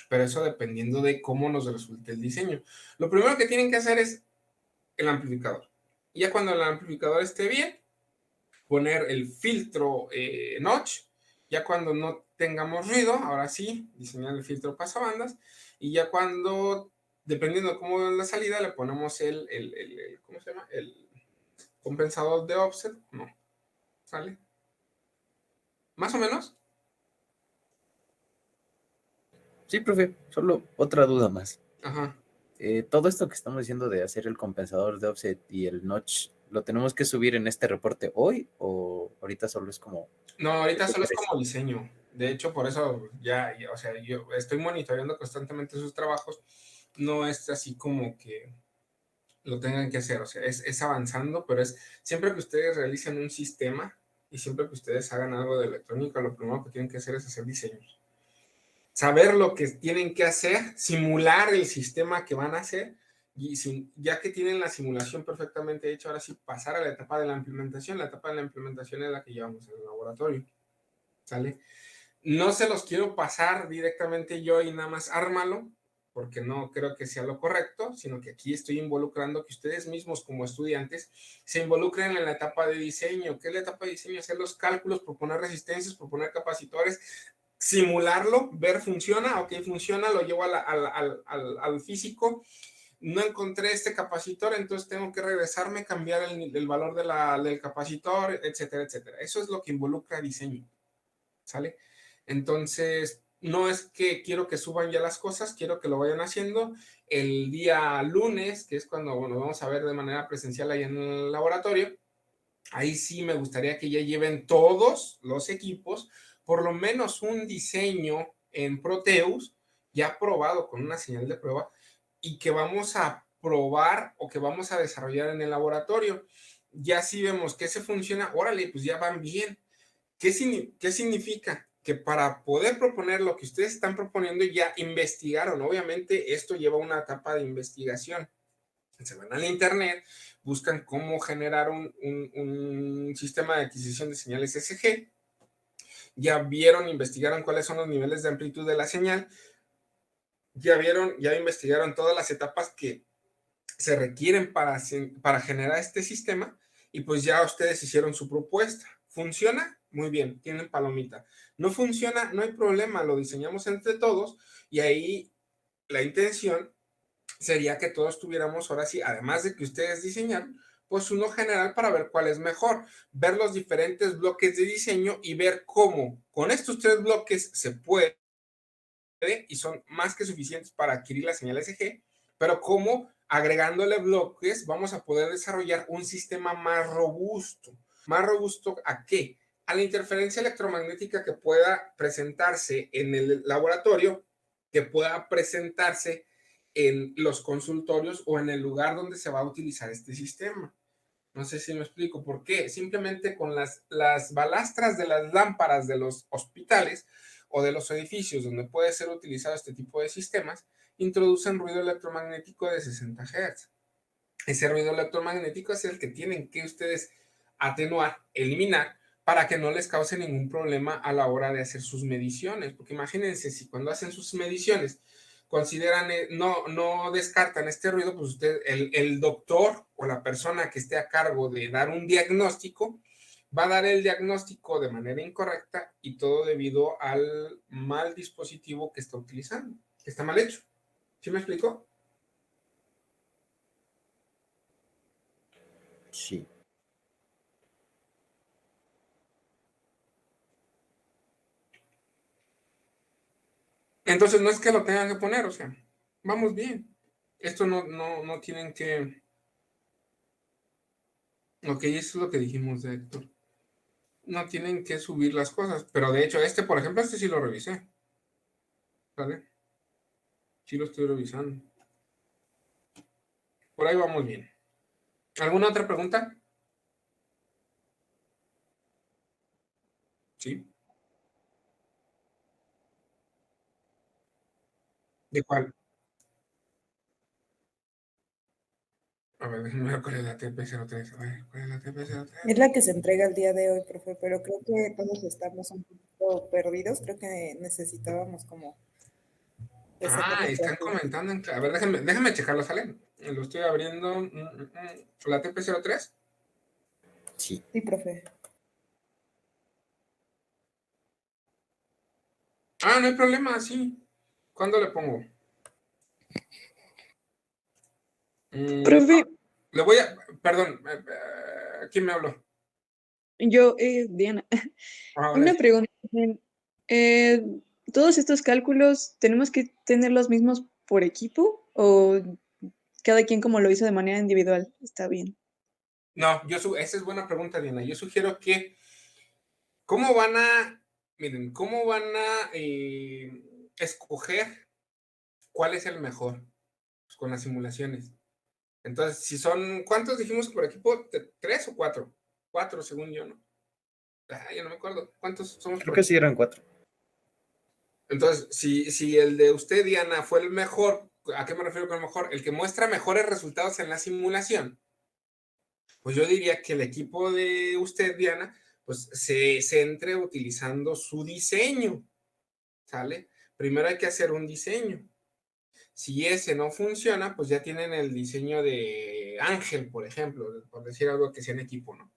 pero eso dependiendo de cómo nos resulte el diseño. Lo primero que tienen que hacer es el amplificador. Y ya cuando el amplificador esté bien, poner el filtro notch. Ya cuando no tengamos ruido, ahora sí, diseñar el filtro pasabandas. Y ya cuando, dependiendo de cómo es la salida, le ponemos ¿cómo se llama? El compensador de offset. No, ¿sale? Más o menos. Sí, profe, solo otra duda más. Ajá. Todo esto que estamos diciendo de hacer el compensador de offset y el notch, ¿lo tenemos que subir en este reporte hoy o ahorita solo es como... No, ahorita solo es como diseño. De hecho, por eso o sea, yo estoy monitoreando constantemente sus trabajos. No es así como que lo tengan que hacer, o sea, es avanzando, pero es siempre que ustedes realicen un sistema y siempre que ustedes hagan algo de electrónica, lo primero que tienen que hacer es hacer diseños. Saber lo que tienen que hacer, simular el sistema que van a hacer, y ya que tienen la simulación perfectamente hecha, ahora sí pasar a la etapa de la implementación. La etapa de la implementación es la que llevamos en el laboratorio, ¿sale? No se los quiero pasar directamente yo y nada más ármalo, porque no creo que sea lo correcto, sino que aquí estoy involucrando que ustedes mismos como estudiantes se involucren en la etapa de diseño. ¿Qué es la etapa de diseño? Hacer los cálculos, proponer resistencias, proponer capacitores, simularlo, ver funciona, ok, funciona, lo llevo al físico. No encontré este capacitor, entonces tengo que regresarme, cambiar el valor del capacitor, etcétera, etcétera. Eso es lo que involucra diseño, ¿sale? Entonces, no es que quiero que suban ya las cosas, quiero que lo vayan haciendo el día lunes, que es cuando, bueno, vamos a ver de manera presencial ahí en el laboratorio. Ahí sí me gustaría que ya lleven todos los equipos, por lo menos un diseño en Proteus, ya probado con una señal de prueba, y que vamos a probar o que vamos a desarrollar en el laboratorio. Ya si vemos que se funciona, órale, pues ya van bien. ¿Qué significa? Que para poder proponer lo que ustedes están proponiendo ya investigaron. Obviamente esto lleva una etapa de investigación. Se van al internet, buscan cómo generar un sistema de adquisición de señales SG. Ya vieron, investigaron cuáles son los niveles de amplitud de la señal. Ya investigaron todas las etapas que se requieren para generar este sistema, y pues ya ustedes hicieron su propuesta. ¿Funciona? Muy bien, tienen palomita. ¿No funciona? No hay problema, lo diseñamos entre todos, y ahí la intención sería que todos tuviéramos, ahora sí, además de que ustedes diseñaron, pues uno general para ver cuál es mejor, ver los diferentes bloques de diseño y ver cómo con estos 3 bloques se puede, y son más que suficientes para adquirir la señal SG, pero cómo agregándole bloques vamos a poder desarrollar un sistema más robusto. ¿Más robusto a qué? A la interferencia electromagnética que pueda presentarse en el laboratorio, que pueda presentarse en los consultorios o en el lugar donde se va a utilizar este sistema. No sé si me explico por qué. Simplemente con las balastras de las lámparas de los hospitales o de los edificios donde puede ser utilizado este tipo de sistemas, introducen ruido electromagnético de 60 Hz. Ese ruido electromagnético es el que tienen que ustedes atenuar, eliminar, para que no les cause ningún problema a la hora de hacer sus mediciones. Porque imagínense, si cuando hacen sus mediciones consideran, no descartan este ruido, pues el doctor o la persona que esté a cargo de dar un diagnóstico va a dar el diagnóstico de manera incorrecta, y todo debido al mal dispositivo que está utilizando, que está mal hecho. ¿Sí me explico? Sí. Entonces no es que lo tengan que poner, o sea, vamos bien. Esto no tienen que... Ok, eso es lo que dijimos de Héctor. No tienen que subir las cosas, pero de hecho por ejemplo, sí lo revisé. ¿Vale? Sí lo estoy revisando. Por ahí vamos bien. ¿Alguna otra pregunta? Sí. ¿De cuál? A ver, déjenme ver cuál es la TP03. A ver, ¿cuál es la TP03? Es la que se entrega el día de hoy, profe, pero creo que todos estamos un poquito perdidos. Creo que necesitábamos como Ah, están comentando en... A ver, déjenme checarlo, ¿sale? Lo estoy abriendo. ¿La TP03? Sí. Sí, profe. Ah, no hay problema, sí. ¿Cuándo le pongo? Profe, Le voy a... Perdón, ¿quién me habló? yo, Diana, Ahora una sí. pregunta. Eh, ¿Todos estos cálculos tenemos que tener los mismos por equipo o cada quien como lo hizo de manera individual? Está bien. No, esa es buena pregunta, Diana. Yo sugiero que, ¿cómo van a, miren, cómo van a escoger cuál es el mejor? Pues con las simulaciones. Entonces, si son, ¿cuántos dijimos por equipo? ¿3 o 4? 4, según yo, ¿no? Ya no me acuerdo. ¿Cuántos somos Creo por que equipo? sí eran 4. Entonces, si el de usted, Diana, fue el mejor, ¿a qué me refiero con el mejor? El que muestra mejores resultados en la simulación. Pues yo diría que el equipo de usted, Diana, pues se centre utilizando su diseño, ¿sale? Primero hay que hacer un diseño. Si ese no funciona, pues ya tienen el diseño de Ángel, por ejemplo, por decir algo que sea en equipo, ¿no?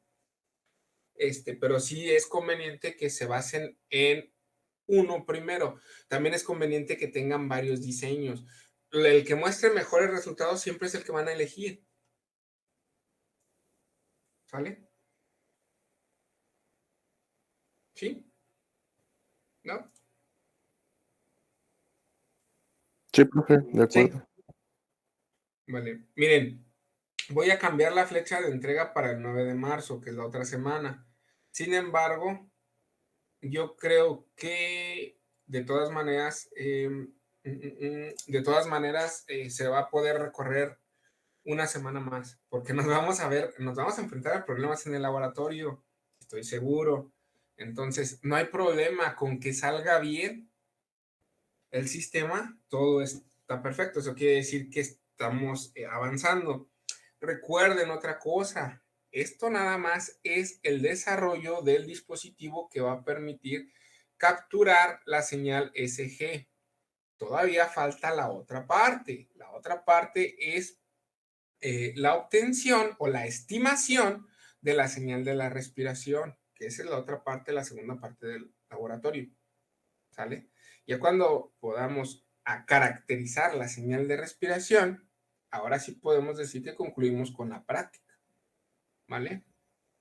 Pero sí es conveniente que se basen en uno primero. También es conveniente que tengan varios diseños. El que muestre mejores resultados siempre es el que van a elegir, ¿sale? ¿Sí? ¿No? Sí, profe, de Sí. acuerdo. Vale. Miren, voy a cambiar la fecha de entrega para el 9 de marzo, que es la otra semana. Sin embargo, yo creo que de todas maneras, se va a poder recorrer una semana más, porque nos vamos a enfrentar a problemas en el laboratorio, estoy seguro. Entonces, no hay problema con que salga bien el sistema, todo está perfecto. Eso quiere decir que estamos avanzando. Recuerden otra cosa, esto nada más es el desarrollo del dispositivo que va a permitir capturar la señal SG. Todavía falta la otra parte. La otra parte es la obtención o la estimación de la señal de la respiración, que esa es la otra parte, la segunda parte del laboratorio. ¿Sale? Ya cuando podamos caracterizar la señal de respiración, ahora sí podemos decir que concluimos con la práctica. ¿Vale?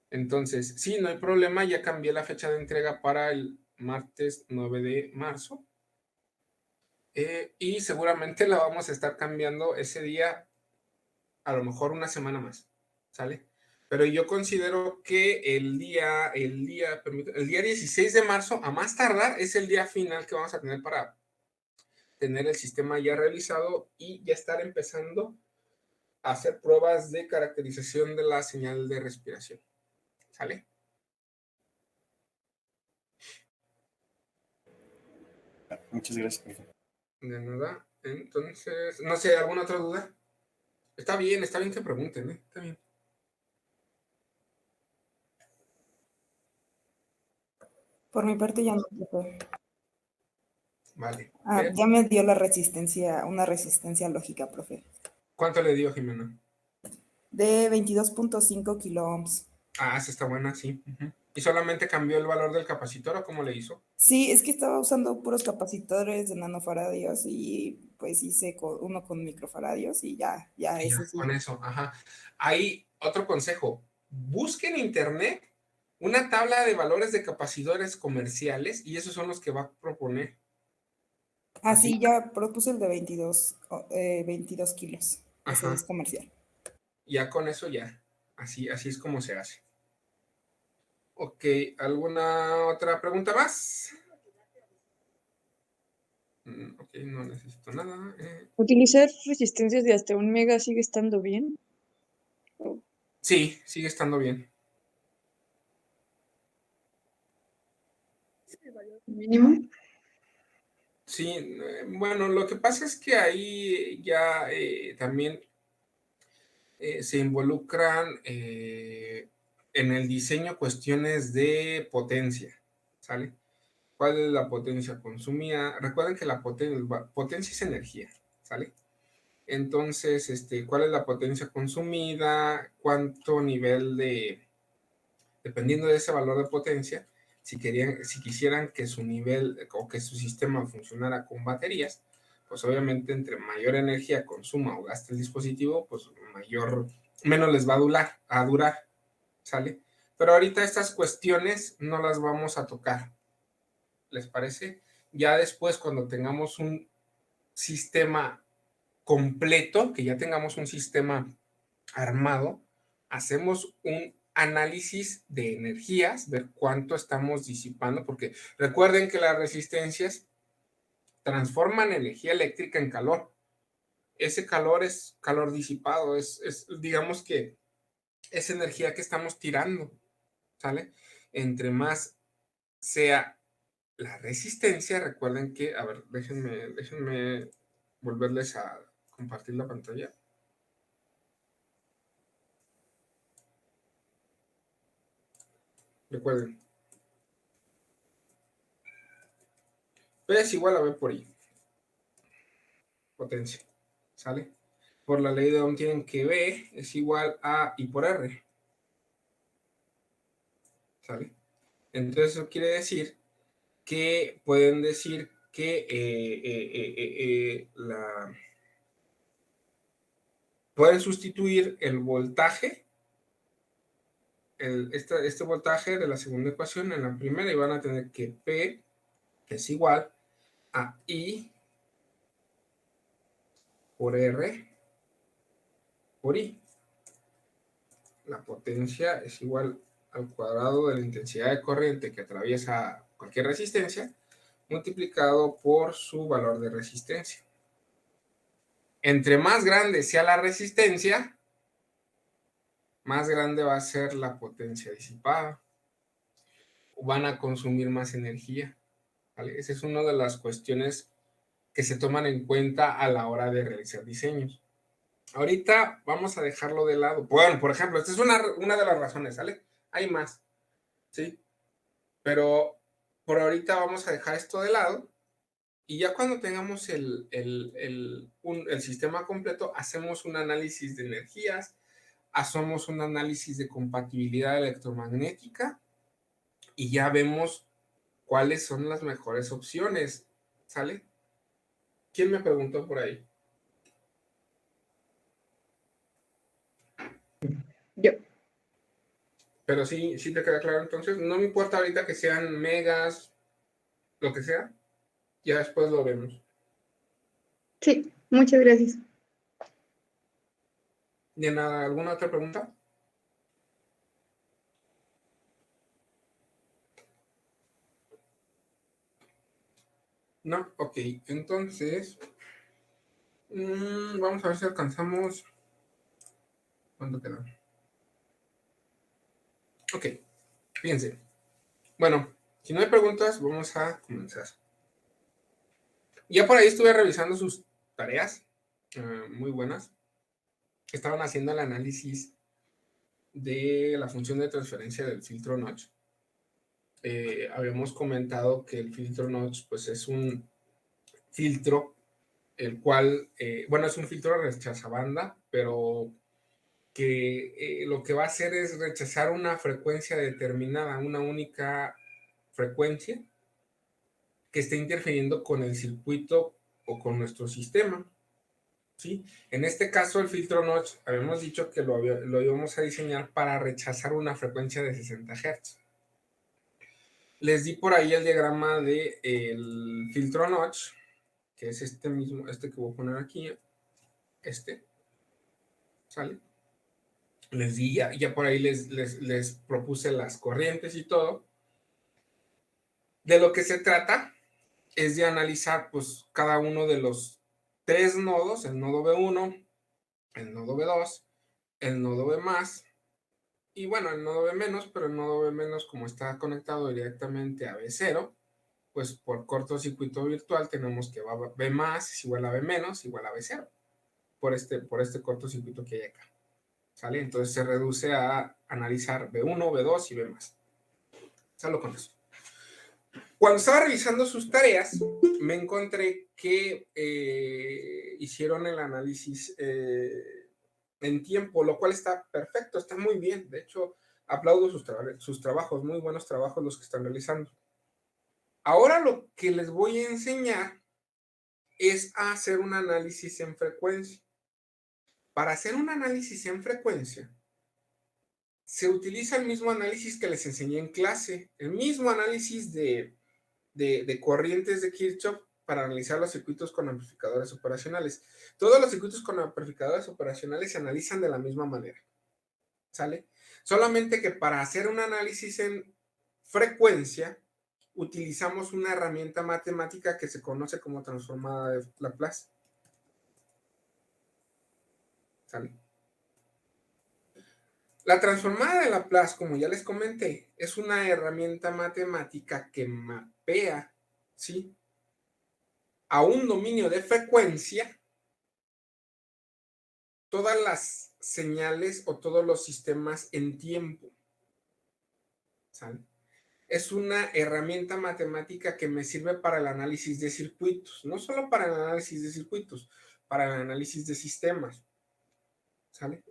Entonces, sí, no hay problema, ya cambié la fecha de entrega para el martes 9 de marzo. Y seguramente la vamos a estar cambiando ese día, a lo mejor una semana más. ¿Sale? Pero yo considero que el día 16 de marzo, a más tardar, es el día final que vamos a tener para tener el sistema ya realizado y ya estar empezando a hacer pruebas de caracterización de la señal de respiración. ¿Sale? Muchas gracias, profe. De nada. Entonces, no sé, ¿alguna otra duda? Está bien que pregunten, ¿eh? Está bien. Por mi parte ya no, profe. Vale. Ya me dio la resistencia, una resistencia lógica, profe. ¿Cuánto le dio, Jimena? De 22.5 kiloohms. Ah, esa está buena, sí. ¿Y solamente cambió el valor del capacitor o cómo le hizo? Sí, es que estaba usando puros capacitores de nanofaradios y pues hice uno con microfaradios y ya Y ya, ese sí. con eso, ajá. Hay otro consejo. Busque en internet una tabla de valores de capacidores comerciales y esos son los que va a proponer. Así ya propuse el de 22 kilos. Ese Ajá. es comercial. Ya con eso ya. Así es como se hace. Ok, ¿alguna otra pregunta más? Ok, no necesito nada. ¿Utilizar resistencias de hasta 1 mega sigue estando bien? Sí, sigue estando bien. Mínimo. Sí, bueno, lo que pasa es que ahí ya también se involucran en el diseño cuestiones de potencia, ¿sale? ¿Cuál es la potencia consumida? Recuerden que la potencia es energía, ¿sale? Entonces, ¿cuál es la potencia consumida? ¿Cuánto nivel dependiendo de ese valor de potencia, si quisieran que su nivel o que su sistema funcionara con baterías, pues obviamente entre mayor energía consuma o gaste el dispositivo, pues menos les va a durar, ¿sale? Pero ahorita estas cuestiones no las vamos a tocar, ¿les parece? Ya después, cuando tengamos un sistema completo, que ya tengamos un sistema armado, hacemos un análisis de energías, ver cuánto estamos disipando, porque recuerden que las resistencias transforman energía eléctrica en calor. Ese calor es calor disipado, digamos que es energía que estamos tirando, ¿sale? Entre más sea la resistencia, recuerden que, a ver, déjenme volverles a compartir la pantalla. Recuerden, P es igual a B por I, potencia, ¿sale? Por la ley de Ohm tienen que B es igual a I por R, ¿sale? Entonces eso quiere decir que pueden decir que pueden sustituir el voltaje, este voltaje de la segunda ecuación en la primera y van a tener que P es igual a I por R por I. La potencia es igual al cuadrado de la intensidad de corriente que atraviesa cualquier resistencia multiplicado por su valor de resistencia. Entre más grande sea la resistencia, más grande va a ser la potencia disipada. Van a consumir más energía, ¿vale? Esa es una de las cuestiones que se toman en cuenta a la hora de realizar diseños. Ahorita vamos a dejarlo de lado. Bueno, por ejemplo, esta es una de las razones, ¿sale? Hay más, ¿sí? Pero por ahorita vamos a dejar esto de lado y ya cuando tengamos el sistema completo, hacemos un análisis de energías, hacemos un análisis de compatibilidad electromagnética y ya vemos cuáles son las mejores opciones, ¿sale? ¿Quién me preguntó por ahí? Yo. Pero sí te queda claro entonces. No me importa ahorita que sean megas, lo que sea. Ya después lo vemos. Sí, muchas gracias. ¿De nada? ¿Alguna otra pregunta? No, ok. Entonces, vamos a ver si alcanzamos. ¿Cuánto queda? Ok, fíjense. Bueno, si no hay preguntas, vamos a comenzar. Ya por ahí estuve revisando sus tareas, muy buenas. Estaban haciendo el análisis de la función de transferencia del filtro notch. Habíamos comentado que el filtro notch pues es un filtro el cual, bueno, es un filtro rechazabanda, pero que lo que va a hacer es rechazar una frecuencia determinada, una única frecuencia que esté interfiriendo con el circuito o con nuestro sistema, ¿sí? En este caso, el filtro notch, habíamos dicho que lo íbamos a diseñar para rechazar una frecuencia de 60 Hz. Les di por ahí el diagrama del filtro notch, que es este mismo, este que voy a poner aquí, ¿sale? Les di, ya por ahí les propuse las corrientes y todo. De lo que se trata es de analizar pues cada uno de los 3 nodos, el nodo B1, el nodo B2, el nodo B+, y bueno, el nodo B-, pero el nodo B- como está conectado directamente a B0, pues por cortocircuito virtual tenemos que B+ es igual a B- igual a B0, por este cortocircuito que hay acá, ¿sale? Entonces se reduce a analizar B1, B2 y B+. Solo con eso. Cuando estaba revisando sus tareas, me encontré que hicieron el análisis en tiempo, lo cual está perfecto, está muy bien. De hecho, aplaudo sus trabajos, muy buenos trabajos los que están realizando. Ahora lo que les voy a enseñar es a hacer un análisis en frecuencia. Para hacer un análisis en frecuencia, se utiliza el mismo análisis que les enseñé en clase, el mismo análisis de corrientes de Kirchhoff para analizar los circuitos con amplificadores operacionales. Todos los circuitos con amplificadores operacionales se analizan de la misma manera, ¿sale? Solamente que para hacer un análisis en frecuencia, utilizamos una herramienta matemática que se conoce como transformada de Laplace, ¿sale? La transformada de Laplace, como ya les comenté, es una herramienta matemática que mapea, ¿sí?, a un dominio de frecuencia todas las señales o todos los sistemas en tiempo, ¿sale? Es una herramienta matemática que me sirve para el análisis de circuitos, no solo para el análisis de circuitos, para el análisis de sistemas, ¿sale?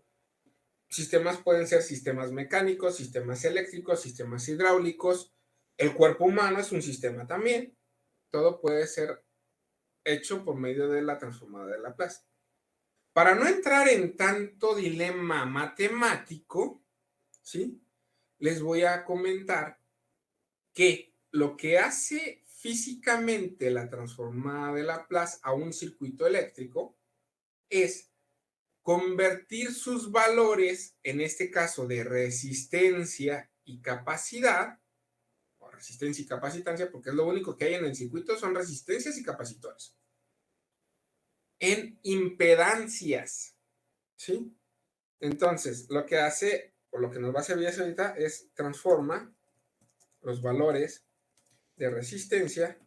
Sistemas pueden ser sistemas mecánicos, sistemas eléctricos, sistemas hidráulicos. El cuerpo humano es un sistema también. Todo puede ser hecho por medio de la transformada de Laplace. Para no entrar en tanto dilema matemático, ¿sí?, les voy a comentar que lo que hace físicamente la transformada de Laplace a un circuito eléctrico es convertir sus valores, en este caso de resistencia y capacidad, o resistencia y capacitancia, porque es lo único que hay en el circuito, son resistencias y capacitores, en impedancias, ¿sí? Entonces, lo que hace, o lo que nos va a servir ahorita, es transforma los valores de resistencia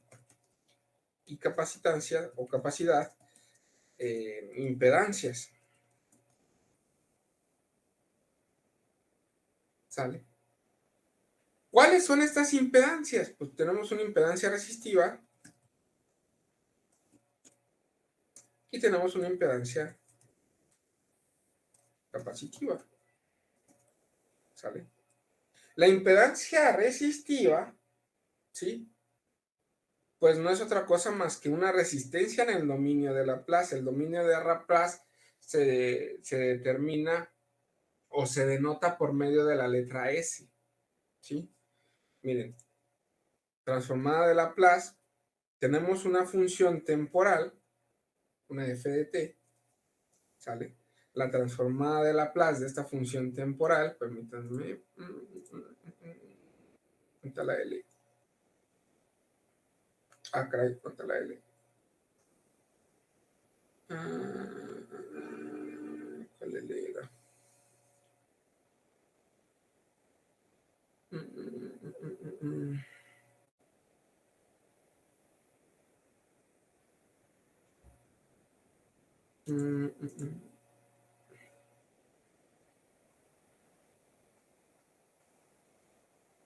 y capacitancia o capacidad en impedancias, ¿sale? ¿Cuáles son estas impedancias? Pues tenemos una impedancia resistiva y tenemos una impedancia capacitiva, ¿sale? La impedancia resistiva, ¿sí?, pues no es otra cosa más que una resistencia en el dominio de Laplace. El dominio de Laplace se determina o se denota por medio de la letra S, ¿sí? Miren, transformada de Laplace, tenemos una función temporal, una f de t, ¿sale? La transformada de Laplace de esta función temporal, permítanme, ¿dónde la L? Ah, caray, ¿dónde la L? ¿Cuál L era?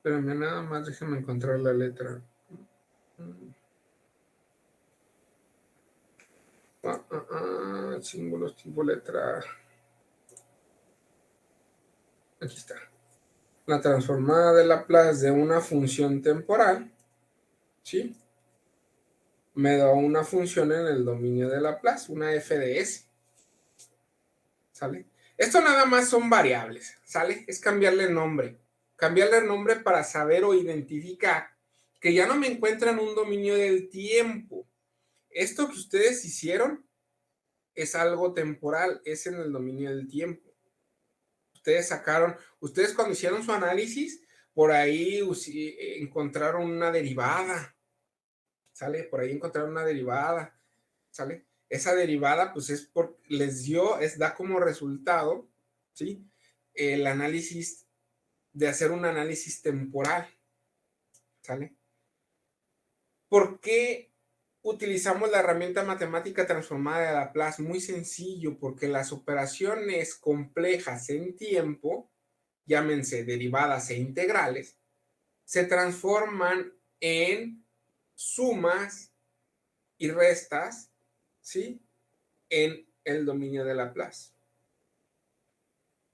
Pero nada más déjenme encontrar la letra. Símbolos tipo letra. Aquí está. La transformada de Laplace de una función temporal, ¿sí?, me da una función en el dominio de Laplace, una f de s, ¿sale? Esto nada más son variables, ¿sale? Es cambiarle el nombre para saber o identificar que ya no me encuentro en un dominio del tiempo, esto que ustedes hicieron es algo temporal, es en el dominio del tiempo. Ustedes cuando hicieron su análisis, por ahí encontraron una derivada, ¿sale? Por ahí encontraron una derivada, ¿sale? Esa derivada, pues da como resultado, ¿sí? El análisis, de hacer un análisis temporal, ¿sale? ¿Por qué utilizamos la herramienta matemática transformada de Laplace? Muy sencillo, porque las operaciones complejas en tiempo, llámense derivadas e integrales, se transforman en sumas y restas, ¿sí? En el dominio de Laplace.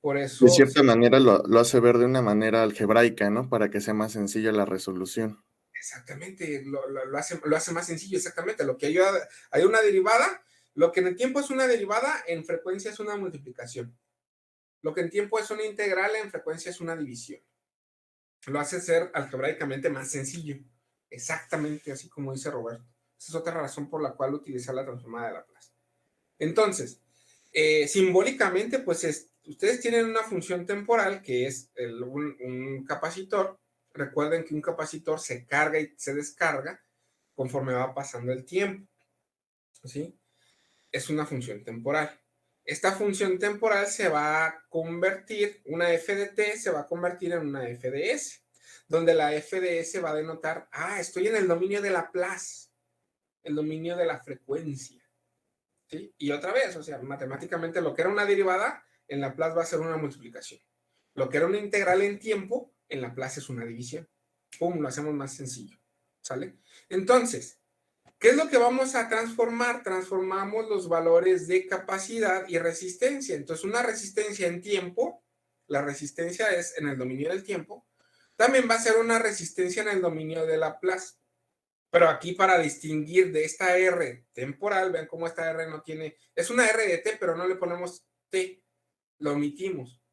Por eso... De cierta manera lo hace ver de una manera algebraica, ¿no? Para que sea más sencilla la resolución. Exactamente, lo hace más sencillo, exactamente. Lo que hay una derivada, lo que en el tiempo es una derivada, en frecuencia es una multiplicación. Lo que en tiempo es una integral, en frecuencia es una división. Lo hace ser algebraicamente más sencillo. Exactamente así como dice Roberto. Esa es otra razón por la cual utilizar la transformada de Laplace. Entonces, simbólicamente, pues ustedes tienen una función temporal que es un capacitor. Recuerden que un capacitor se carga y se descarga conforme va pasando el tiempo, ¿sí? Es una función temporal. Esta función temporal se va a convertir, una f de t se va a convertir en una f de s, donde la f de s va a denotar, estoy en el dominio de Laplace, el dominio de la frecuencia, ¿sí? Y otra vez, o sea, matemáticamente lo que era una derivada, en Laplace va a ser una multiplicación. Lo que era una integral en tiempo, en Laplace es una división. ¡Pum! Lo hacemos más sencillo, ¿sale? Entonces, ¿qué es lo que vamos a transformar? Transformamos los valores de capacidad y resistencia. Entonces, una resistencia en tiempo, la resistencia es en el dominio del tiempo, también va a ser una resistencia en el dominio de Laplace. Pero aquí para distinguir de esta R temporal, vean cómo esta R no tiene, es una R de T, pero no le ponemos T, lo omitimos,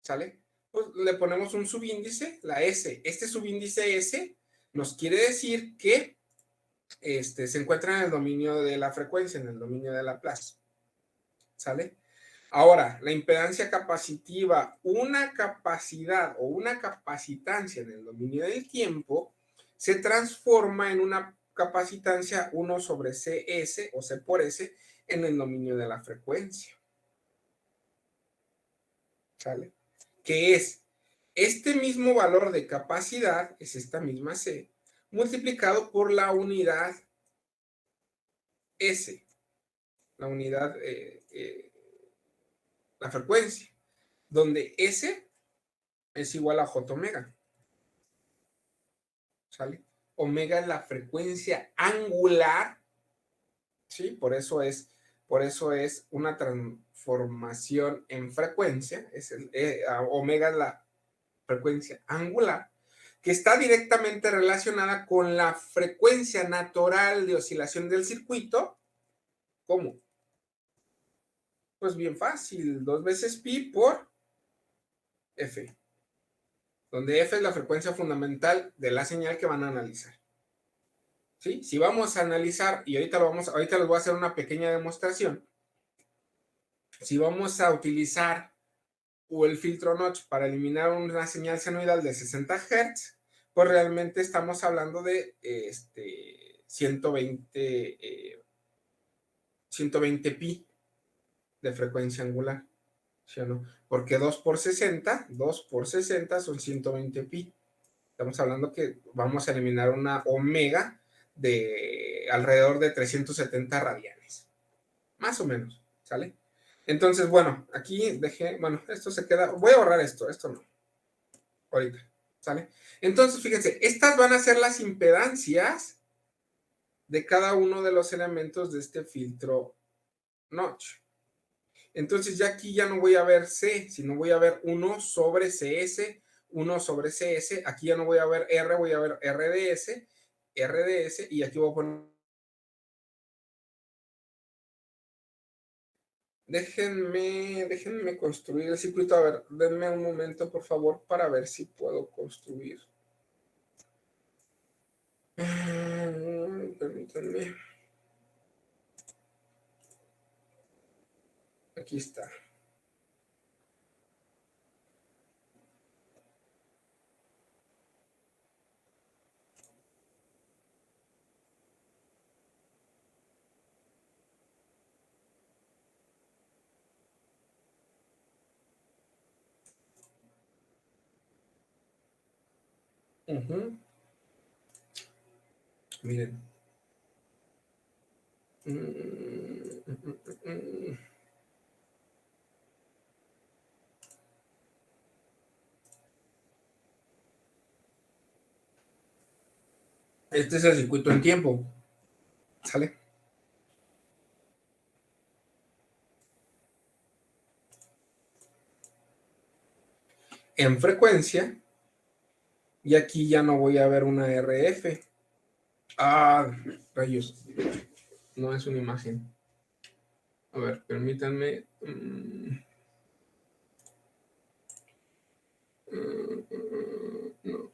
¿sale? Pues le ponemos un subíndice, la S. Este subíndice S nos quiere decir que se encuentra en el dominio de la frecuencia, en el dominio de Laplace, ¿sale? Ahora, la impedancia capacitiva, una capacidad o una capacitancia en el dominio del tiempo, se transforma en una capacitancia 1 sobre CS o C por S en el dominio de la frecuencia, ¿sale? Que es este mismo valor de capacidad, es esta misma C, multiplicado por la unidad S, la unidad, la frecuencia, donde S es igual a J omega, ¿sale? Omega es la frecuencia angular, ¿sí? Por eso es una transformación en frecuencia, omega es la frecuencia angular, que está directamente relacionada con la frecuencia natural de oscilación del circuito. ¿Cómo? Pues bien fácil, 2 veces pi por f, donde f es la frecuencia fundamental de la señal que van a analizar. ¿Sí? Si vamos a analizar, y ahorita les voy a hacer una pequeña demostración, si vamos a utilizar el filtro notch para eliminar una señal senoidal de 60 Hz, pues realmente estamos hablando de 120 pi de frecuencia angular, ¿sí o no? Porque 2 por 60 son 120 pi. Estamos hablando que vamos a eliminar una omega de alrededor de 370 radianes. Más o menos, ¿sale? Entonces, bueno, aquí esto se queda, voy a borrar esto no, ahorita, ¿sale? Entonces, fíjense, estas van a ser las impedancias de cada uno de los elementos de este filtro notch. Entonces, ya aquí ya no voy a ver C, sino voy a ver 1 sobre CS, 1 sobre CS, aquí ya no voy a ver R, voy a ver RDS, y aquí voy a poner... Déjenme construir el circuito. A ver, denme un momento, por favor, para ver si puedo construir. Permítanme. aquí está. Ujú. Miren. Este es el circuito en tiempo. ¿Sale? En frecuencia, y aquí ya no voy a ver una RF. Ah, rayos. No es una imagen. A ver, permítanme. No.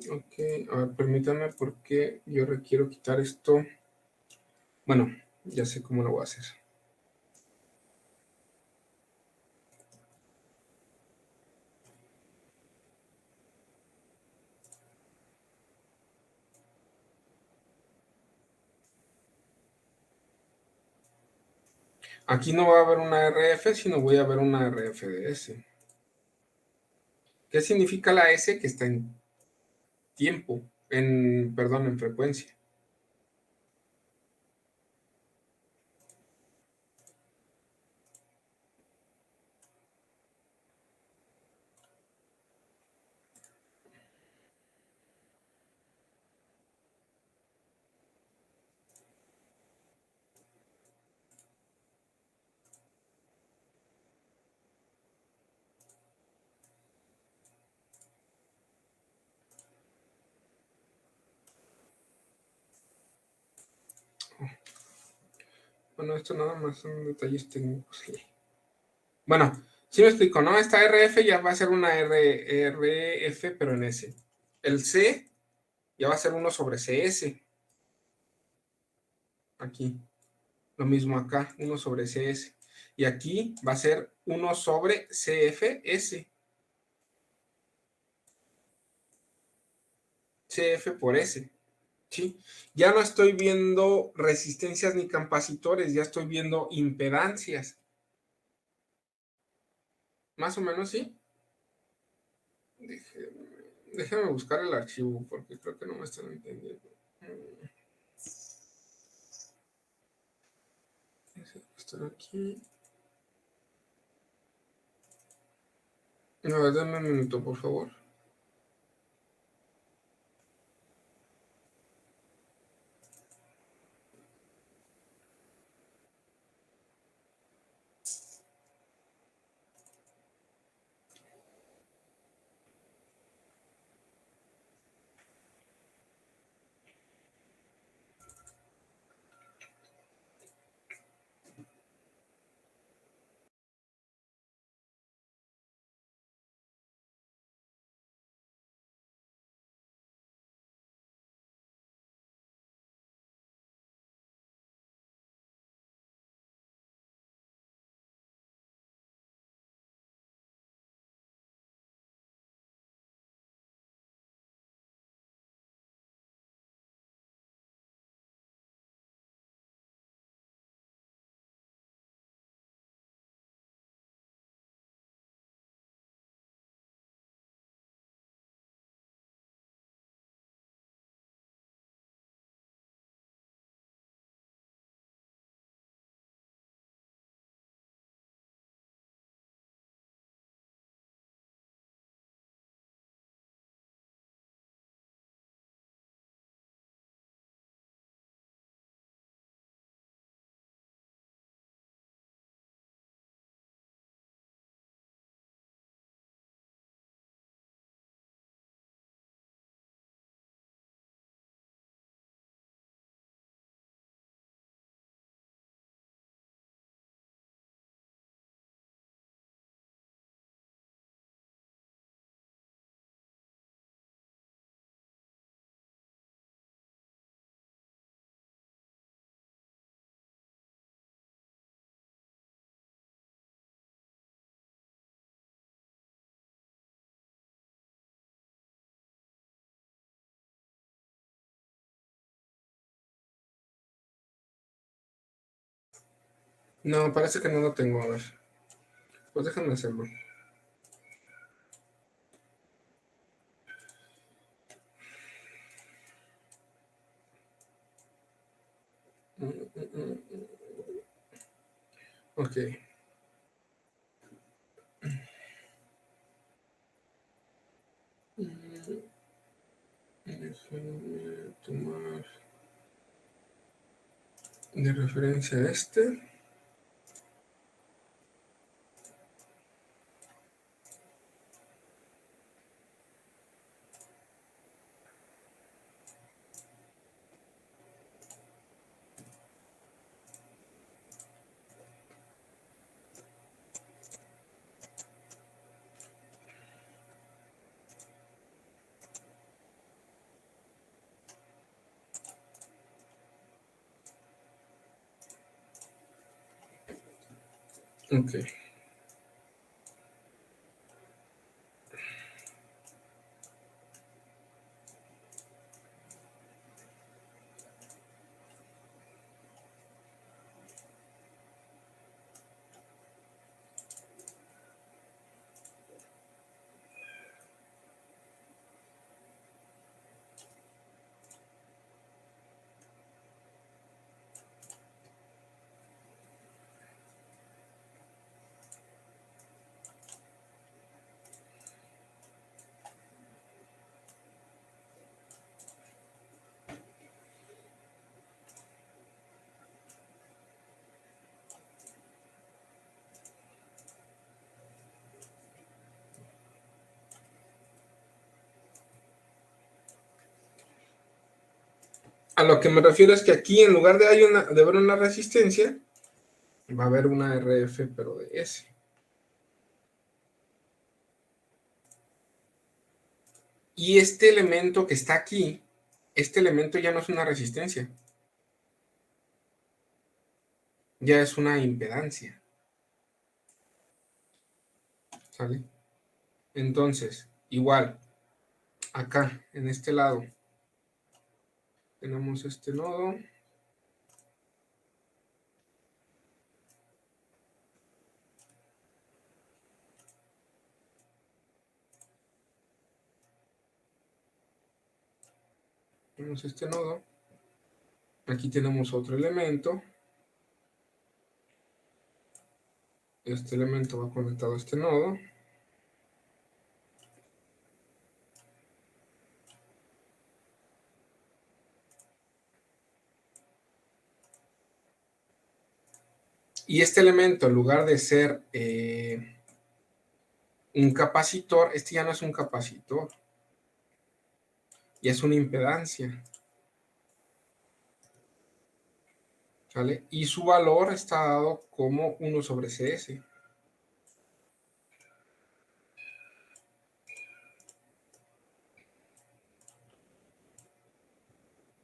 Ok, a ver, permítanme porque yo requiero quitar esto. Bueno, ya sé cómo lo voy a hacer. Aquí no va a haber una RF, sino voy a ver una RFDS. ¿Qué significa la S? Que está en tiempo, perdón, en frecuencia. Bueno, esto nada más son detalles técnicos. Bueno, sí me explico, ¿no? Esta RF ya va a ser una RF, pero en S. El C ya va a ser 1 sobre CS. Aquí. Lo mismo acá, 1 sobre CS. Y aquí va a ser 1 sobre CFS. CF por S. ¿Sí? Ya no estoy viendo resistencias ni capacitores, ya estoy viendo impedancias. Más o menos, ¿sí? Déjame buscar el archivo porque creo que no me están entendiendo. Estoy aquí. A ver, dame un minuto, por favor. No, parece que no lo tengo. A ver. Pues déjame hacerlo. Ok. Déjame tomar de referencia este. Ok. A lo que me refiero es que aquí, en lugar de haber una resistencia, va a haber una RF, pero de S. Y este elemento que está aquí, este elemento ya no es una resistencia. Ya es una impedancia. ¿Sale? Entonces, igual, acá, en este lado, tenemos este nodo. Tenemos este nodo. Aquí tenemos otro elemento. Este elemento va conectado a este nodo. Y este elemento, en lugar de ser un capacitor, este ya no es un capacitor. Ya es una impedancia. ¿Sale? Y su valor está dado como 1 sobre CS.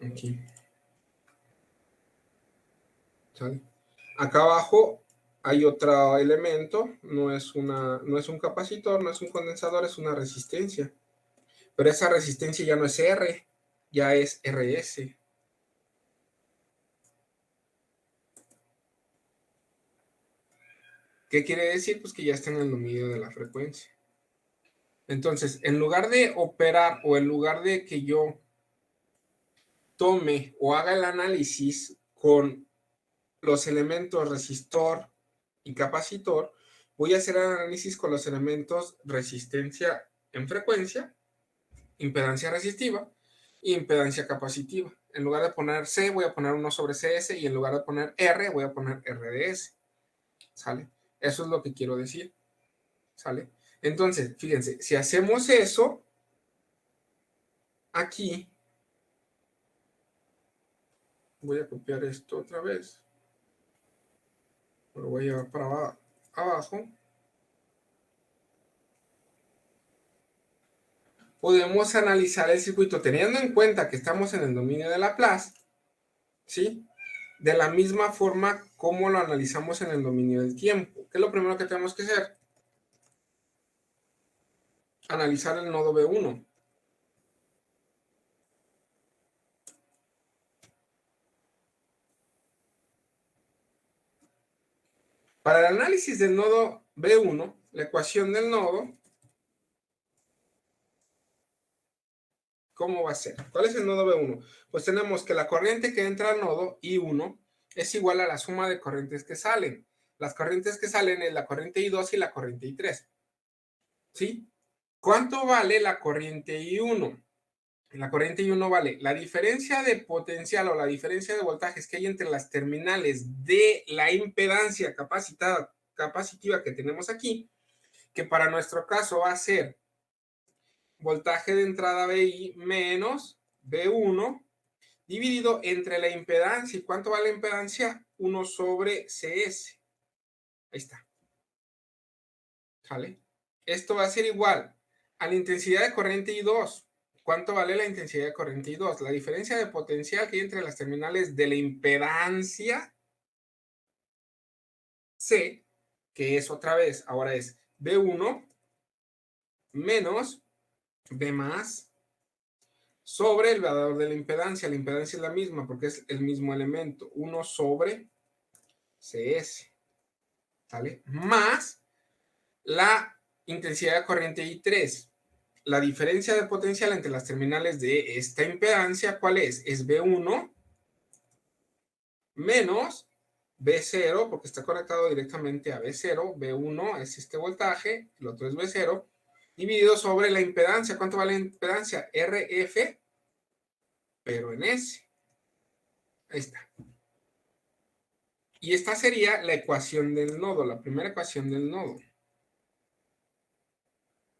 Aquí. ¿Sale? Acá abajo hay otro elemento, no es un capacitor, no es un condensador, es una resistencia. Pero esa resistencia ya no es R, ya es RS. ¿Qué quiere decir? Pues que ya está en el dominio de la frecuencia. Entonces, en lugar de operar o en lugar de que yo tome o haga el análisis con los elementos resistor y capacitor, voy a hacer el análisis con los elementos resistencia en frecuencia, impedancia resistiva y impedancia capacitiva. En lugar de poner C, voy a poner 1 sobre CS y en lugar de poner R, voy a poner RDS. ¿Sale? Eso es lo que quiero decir. ¿Sale? Entonces, fíjense, si hacemos eso, aquí, voy a copiar esto otra vez. Lo voy a llevar para abajo. Podemos analizar el circuito teniendo en cuenta que estamos en el dominio de Laplace, ¿sí? De la misma forma como lo analizamos en el dominio del tiempo. ¿Qué es lo primero que tenemos que hacer? Analizar el nodo B1. Para el análisis del nodo B1, la ecuación del nodo, ¿cómo va a ser? ¿Cuál es el nodo B1? Pues tenemos que la corriente que entra al nodo I1 es igual a la suma de corrientes que salen. Las corrientes que salen es la corriente I2 y la corriente I3. ¿Sí? ¿Cuánto vale la corriente I1? La corriente I1 vale la diferencia de potencial o la diferencia de voltajes que hay entre las terminales de la impedancia capacitiva que tenemos aquí, que para nuestro caso va a ser voltaje de entrada BI menos B1 dividido entre la impedancia. ¿Y cuánto vale la impedancia? 1 sobre CS. Ahí está. ¿Vale? Esto va a ser igual a la intensidad de corriente I2. ¿Cuánto vale la intensidad de corriente I2? La diferencia de potencial que hay entre las terminales de la impedancia C, que es otra vez, ahora es B1 menos B más sobre el valor de la impedancia. La impedancia es la misma porque es el mismo elemento. 1 sobre CS. ¿Sale? Más la intensidad de corriente I3. La diferencia de potencial entre las terminales de esta impedancia, ¿cuál es? Es B1 menos B0, porque está conectado directamente a B0. B1 es este voltaje, el otro es B0, dividido sobre la impedancia. ¿Cuánto vale la impedancia? RF, pero en S. Ahí está. Y esta sería la ecuación del nodo, la primera ecuación del nodo.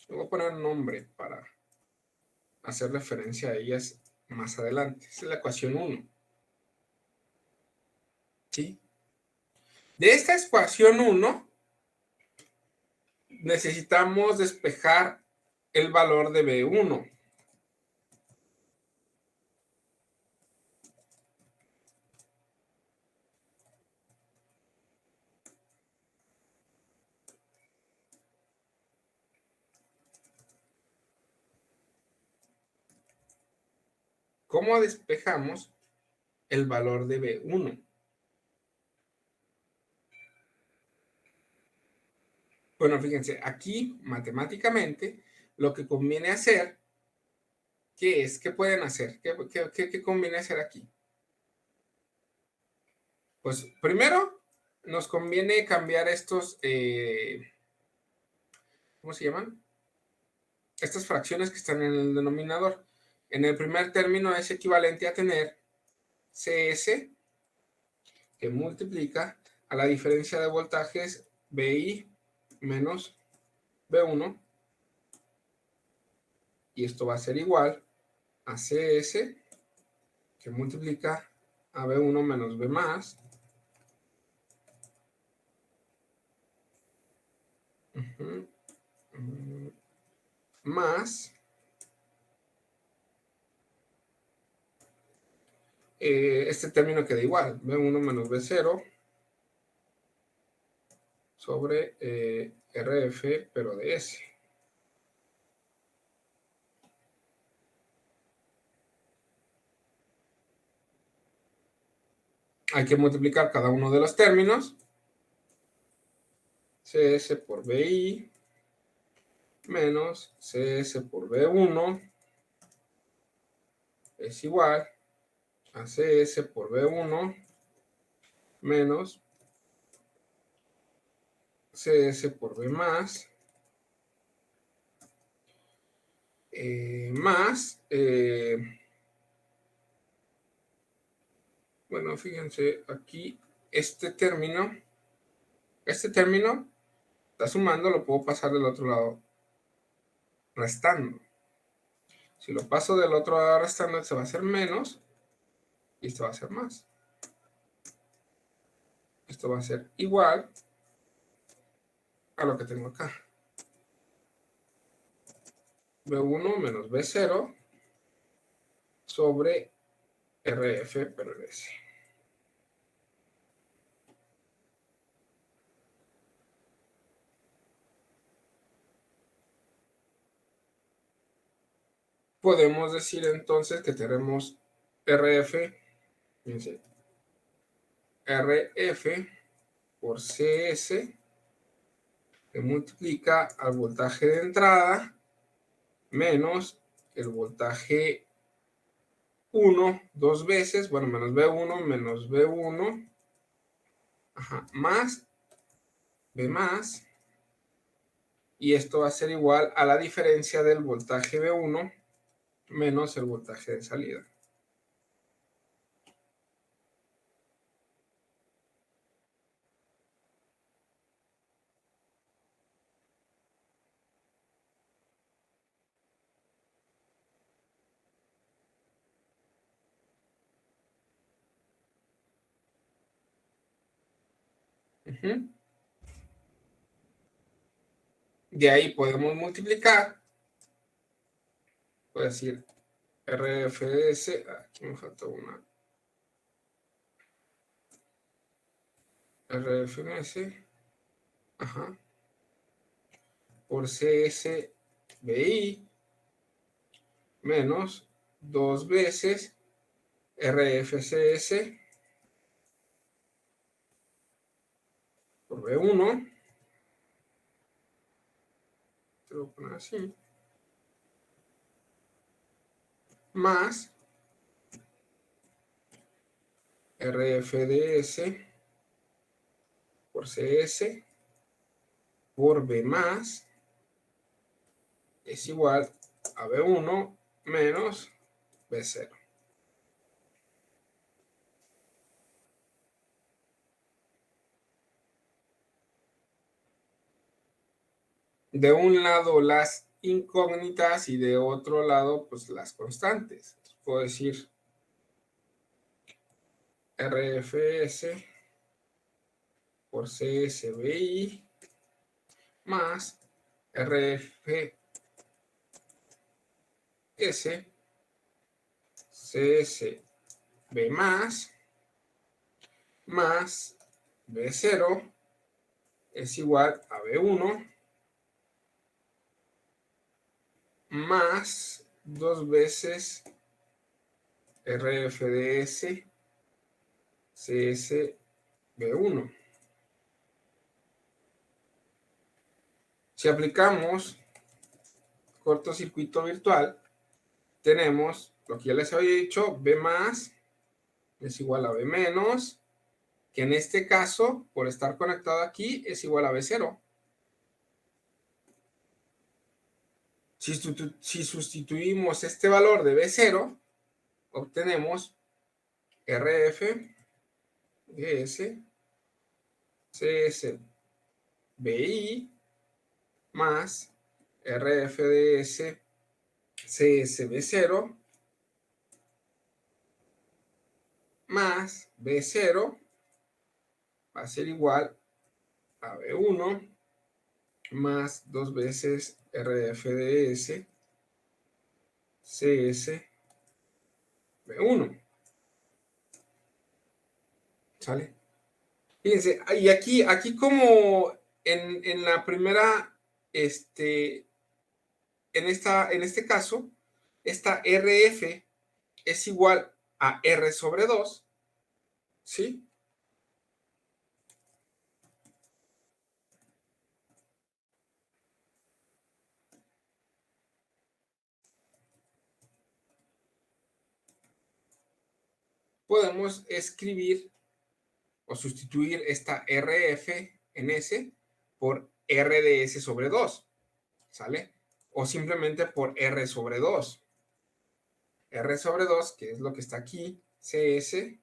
Voy a poner un nombre para hacer referencia a ellas más adelante. Esa es la ecuación 1. ¿Sí? De esta ecuación 1, necesitamos despejar el valor de B1. ¿Cómo despejamos el valor de B1? Bueno, fíjense, aquí matemáticamente lo que conviene hacer, ¿qué es? ¿Qué pueden hacer? ¿Qué conviene hacer aquí? Pues primero nos conviene cambiar estos, ¿cómo se llaman? Estas fracciones que están en el denominador. En el primer término es equivalente a tener CS, que multiplica a la diferencia de voltajes BI menos B1, y esto va a ser igual a CS, que multiplica a B1 menos B más, más este término queda igual, B1 menos B0 sobre RF, pero de S. Hay que multiplicar cada uno de los términos. CS por BI menos CS por B1 es igual a CS por B1 menos CS por B más bueno, fíjense aquí, este término está sumando, lo puedo pasar del otro lado restando. Si lo paso del otro lado restando, se va a hacer menos y esto va a ser más. Esto va a ser igual a lo que tengo acá. B1 menos B0 sobre RF, pero en S. Podemos decir entonces que tenemos RF, fíjense, RF por CS que multiplica al voltaje de entrada menos el voltaje 1 dos veces, bueno, menos B1, ajá, más B más, y esto va a ser igual a la diferencia del voltaje B1 menos el voltaje de salida. De ahí podemos multiplicar, voy a decir RFS, aquí me falta una, RFS, ajá, por CSBI menos 2 veces RFCS por B1, te lo voy a poner así, más RFDS por CS por B más es igual a B1 menos B0. De un lado las incógnitas y de otro lado pues las constantes. Puedo decir RFS por CSBI más RFS CSB más B0 es igual a B1 más 2 veces RFDS CSB1. Si aplicamos cortocircuito virtual, tenemos lo que ya les había dicho, B más es igual a B menos, que en este caso, por estar conectado aquí, es igual a B0. Si sustituimos este valor de B0, obtenemos RF DS CSBI más RFDS CSB0 más B0 va a ser igual a B1 más 2 veces RFDS CSB1. ¿Sale? Fíjense, y aquí como en la primera, en este caso, esta RF es igual a R sobre 2, ¿sí? Podemos escribir o sustituir esta RF en S por RDS sobre 2, ¿sale? O simplemente por R sobre 2. R sobre 2, que es lo que está aquí, CS,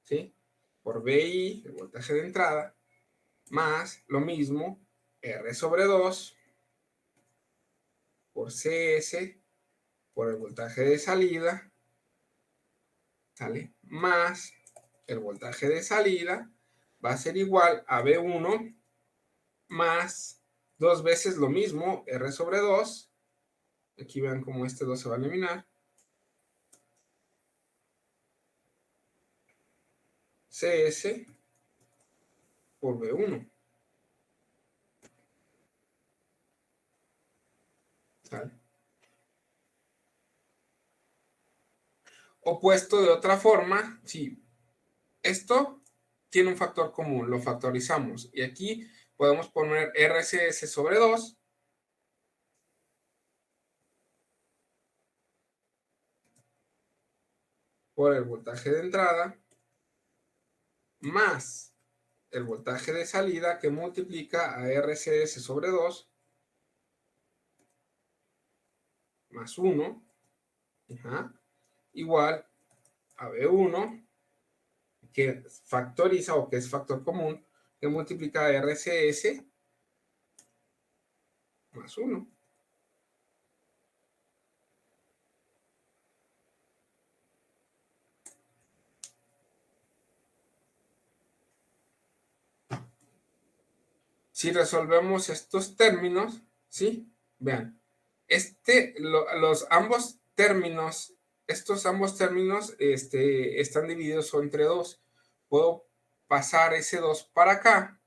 ¿sí? Por BI, el voltaje de entrada, más lo mismo, R sobre 2 por CS, por el voltaje de salida, ¿sale? Más el voltaje de salida va a ser igual a B1 más 2 veces lo mismo, R sobre 2. Aquí vean cómo este 2 se va a eliminar. CS por B1. ¿Sale? O puesto de otra forma, sí, esto tiene un factor común, lo factorizamos. Y aquí podemos poner RCS sobre 2 por el voltaje de entrada más el voltaje de salida que multiplica a RCS sobre 2 más 1 igual a B1 que factoriza o que es factor común que multiplica a RCS más 1. Si resolvemos estos términos, ¿sí? Vean, ambos términos, estos ambos términos están divididos entre 2. Puedo pasar ese 2 para acá,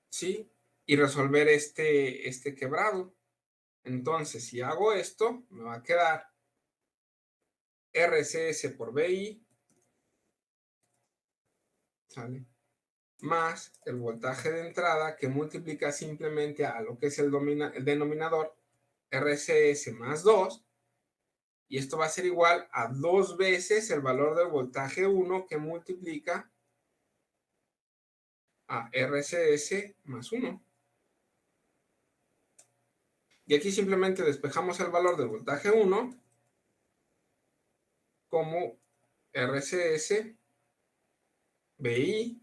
¿sí? Y resolver este quebrado. Entonces, si hago esto, me va a quedar RCS por BI, ¿sale? Más el voltaje de entrada que multiplica simplemente a lo que es el denominador RCS más 2, y esto va a ser igual a 2 veces el valor del voltaje 1 que multiplica a RCS más 1. Y aquí simplemente despejamos el valor del voltaje 1 como RCS BI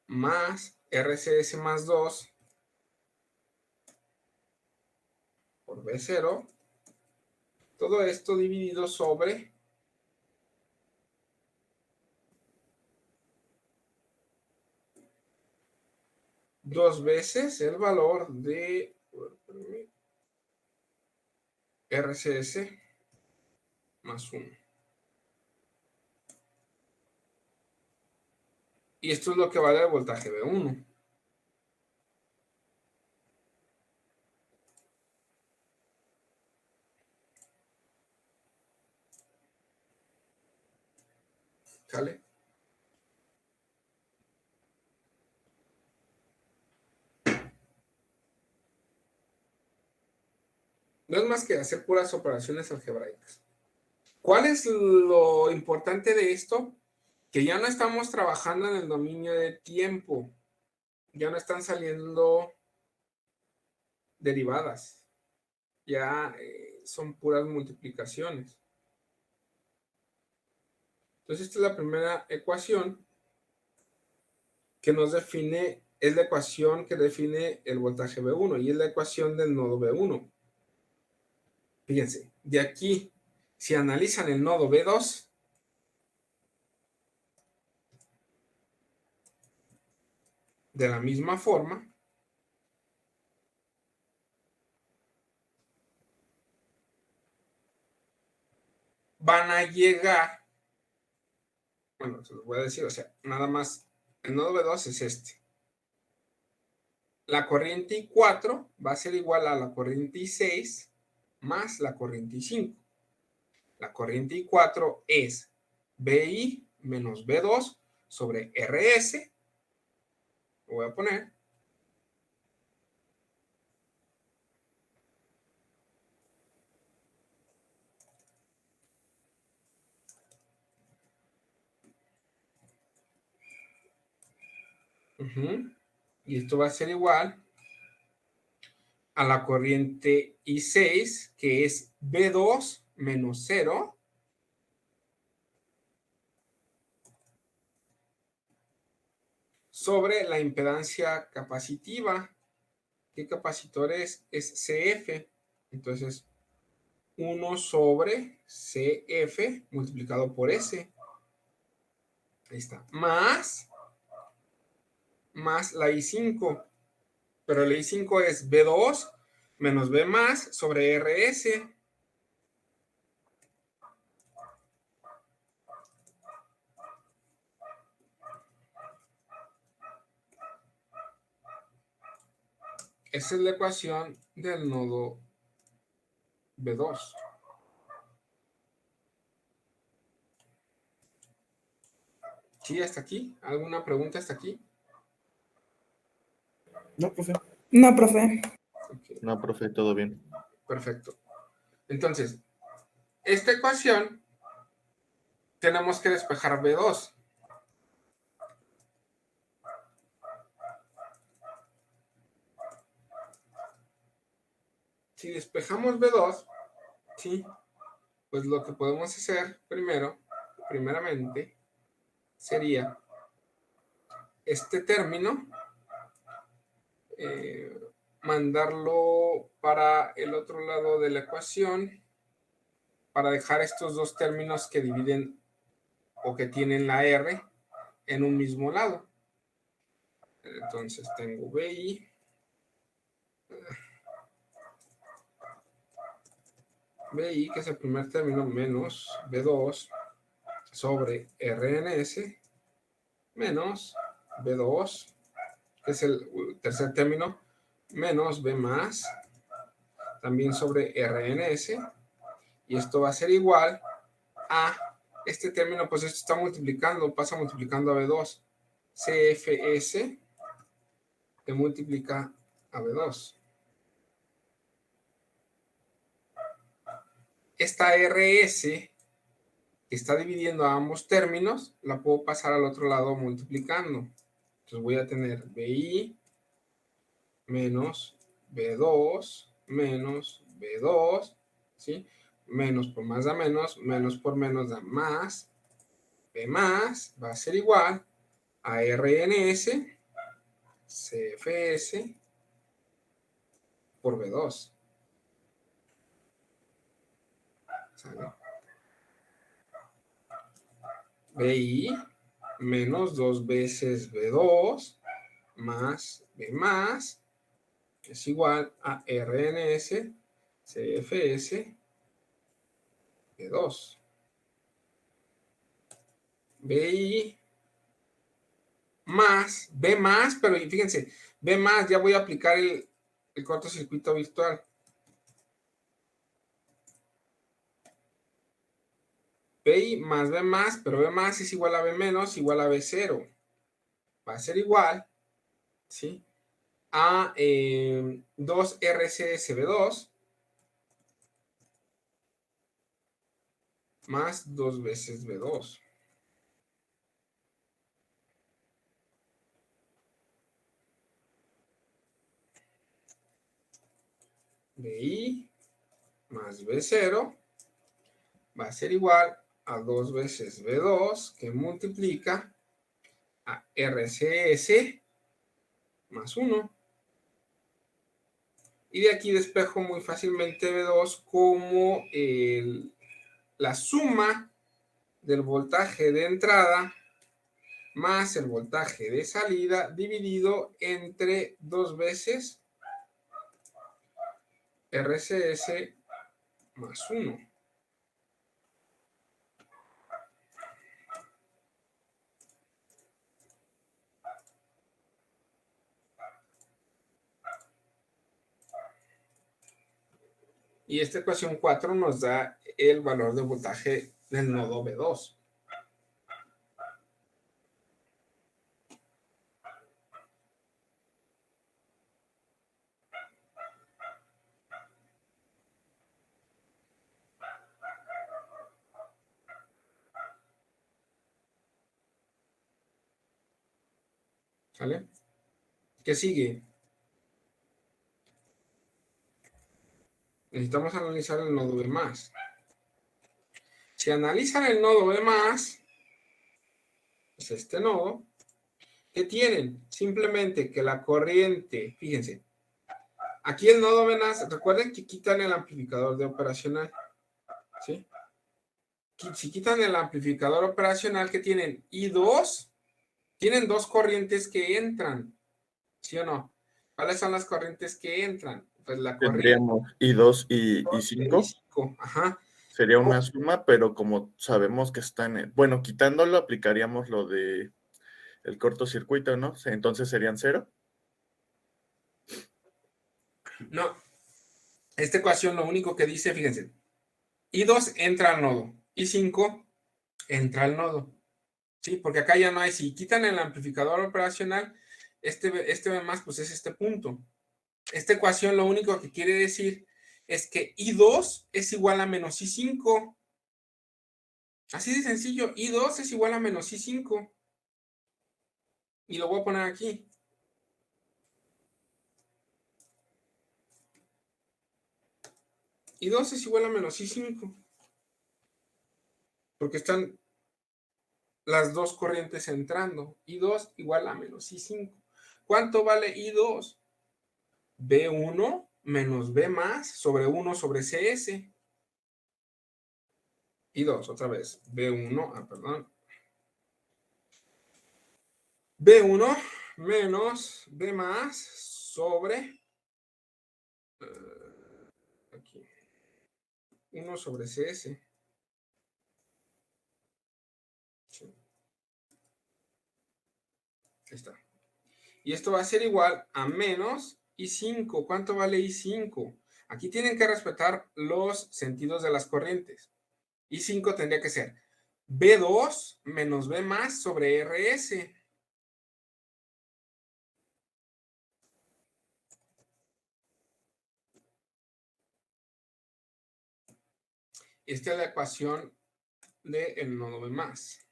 más RCS más 2 por B0. Todo esto dividido sobre 2 veces el valor de RCS más 1. Y esto es lo que vale el voltaje B1. ¿Sale? No es más que hacer puras operaciones algebraicas. ¿Cuál es lo importante de esto? Que ya no estamos trabajando en el dominio de tiempo. Ya no están saliendo derivadas. Ya son puras multiplicaciones. Entonces, esta es la primera ecuación que nos define, es la ecuación que define el voltaje B1 y es la ecuación del nodo B1. Fíjense, de aquí, si analizan el nodo B2, de la misma forma, van a llegar, bueno, se los voy a decir, o sea, nada más, el nodo B2 es este. La corriente I4 va a ser igual a la corriente I6 más la corriente I5. La corriente I4 es BI menos B2 sobre RS. Lo voy a poner. Y esto va a ser igual a la corriente I6, que es B2 menos 0 sobre la impedancia capacitiva. ¿Qué capacitor es? Es CF. Entonces, 1 sobre CF multiplicado por S. Ahí está. Más la I5. Pero la I5 es B2 menos B más sobre RS. Esa es la ecuación del nodo B2. ¿Sí, hasta aquí? ¿Alguna pregunta hasta aquí? No, profe. No, profe. Ok, No, profe, todo bien. perfecto. Entonces, esta ecuación tenemos que despejar B2. Si despejamos B2, ¿sí? Pues lo que podemos hacer primeramente, sería este término, mandarlo para el otro lado de la ecuación, para dejar estos dos términos que dividen o que tienen la R en un mismo lado. Entonces tengo BI que es el primer término, menos B2 sobre RNS, menos B2, que es el tercer término, menos B más, también sobre RNS, y esto va a ser igual a este término, pues esto está multiplicando, pasa multiplicando a B2, CFS, que multiplica a B2. Esta RS que está dividiendo a ambos términos, la puedo pasar al otro lado multiplicando. Entonces voy a tener BI menos B2 menos B2, ¿sí? Menos por más da menos por menos da más, B más va a ser igual a RNS, CFS por B2. ¿Sale? BI menos 2 veces B2 más B más es igual a RNS, CFS, B2. BI más, B más, pero fíjense, B más, ya voy a aplicar el cortocircuito virtual. BI más B más, pero B más es igual a B menos, igual a B0. Va a ser igual, ¿sí? A 2RCSB2 más 2 veces B2. BI más B0 va a ser igual a 2 veces B2 que multiplica a RCS más 1. Y de aquí despejo muy fácilmente B2 como la suma del voltaje de entrada más el voltaje de salida dividido entre 2 veces RCS más 1. Y esta ecuación 4 nos da el valor de voltaje del nodo B2. ¿Sale? ¿Qué sigue? Necesitamos analizar el nodo B+. Si analizan el nodo B+, es este nodo, ¿qué tienen? Simplemente que la corriente, fíjense, aquí el nodo B+, recuerden que quitan el amplificador de operacional, ¿sí? Si quitan el amplificador operacional, ¿qué tienen? I2, tienen dos corrientes que entran, ¿sí o no? ¿Cuáles son las corrientes que entran? Pues la corriente Tendríamos I2 y de I5. I5, ajá. Sería una suma, pero como sabemos que están, bueno, quitándolo aplicaríamos lo de el cortocircuito, ¿no? Entonces serían 0. No, esta ecuación lo único que dice, fíjense, I2 entra al nodo, I5 entra al nodo. ¿sí? Porque acá ya no hay, si quitan el amplificador operacional, este B más, pues es este punto. Esta ecuación lo único que quiere decir es que I2 es igual a menos I5. Así de sencillo, I2 es igual a menos I5. Y lo voy a poner aquí. I2 es igual a menos I5. Porque están las dos corrientes entrando. I2 igual a menos I5. ¿Cuánto vale I2? B1 menos B más sobre 1 sobre CS. I2, otra vez. B1, perdón. B1 menos B más sobre aquí 1 sobre CS. Sí. Ahí está. Y esto va a ser igual a menos I5. ¿Cuánto vale I5? Aquí tienen que respetar los sentidos de las corrientes. I5 tendría que ser B2 menos B más sobre RS. Esta es la ecuación del nodo B más.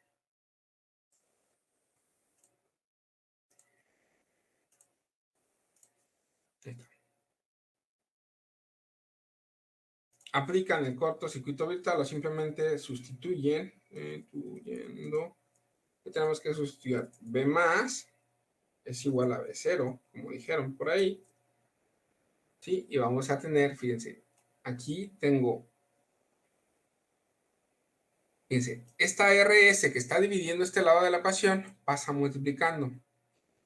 Aplican el cortocircuito virtual o simplemente sustituyen. ¿Qué tenemos que sustituir? B más es igual a B0, como dijeron por ahí. ¿Sí? Y vamos a tener, fíjense, aquí tengo, fíjense, esta RS que está dividiendo este lado de la ecuación pasa multiplicando.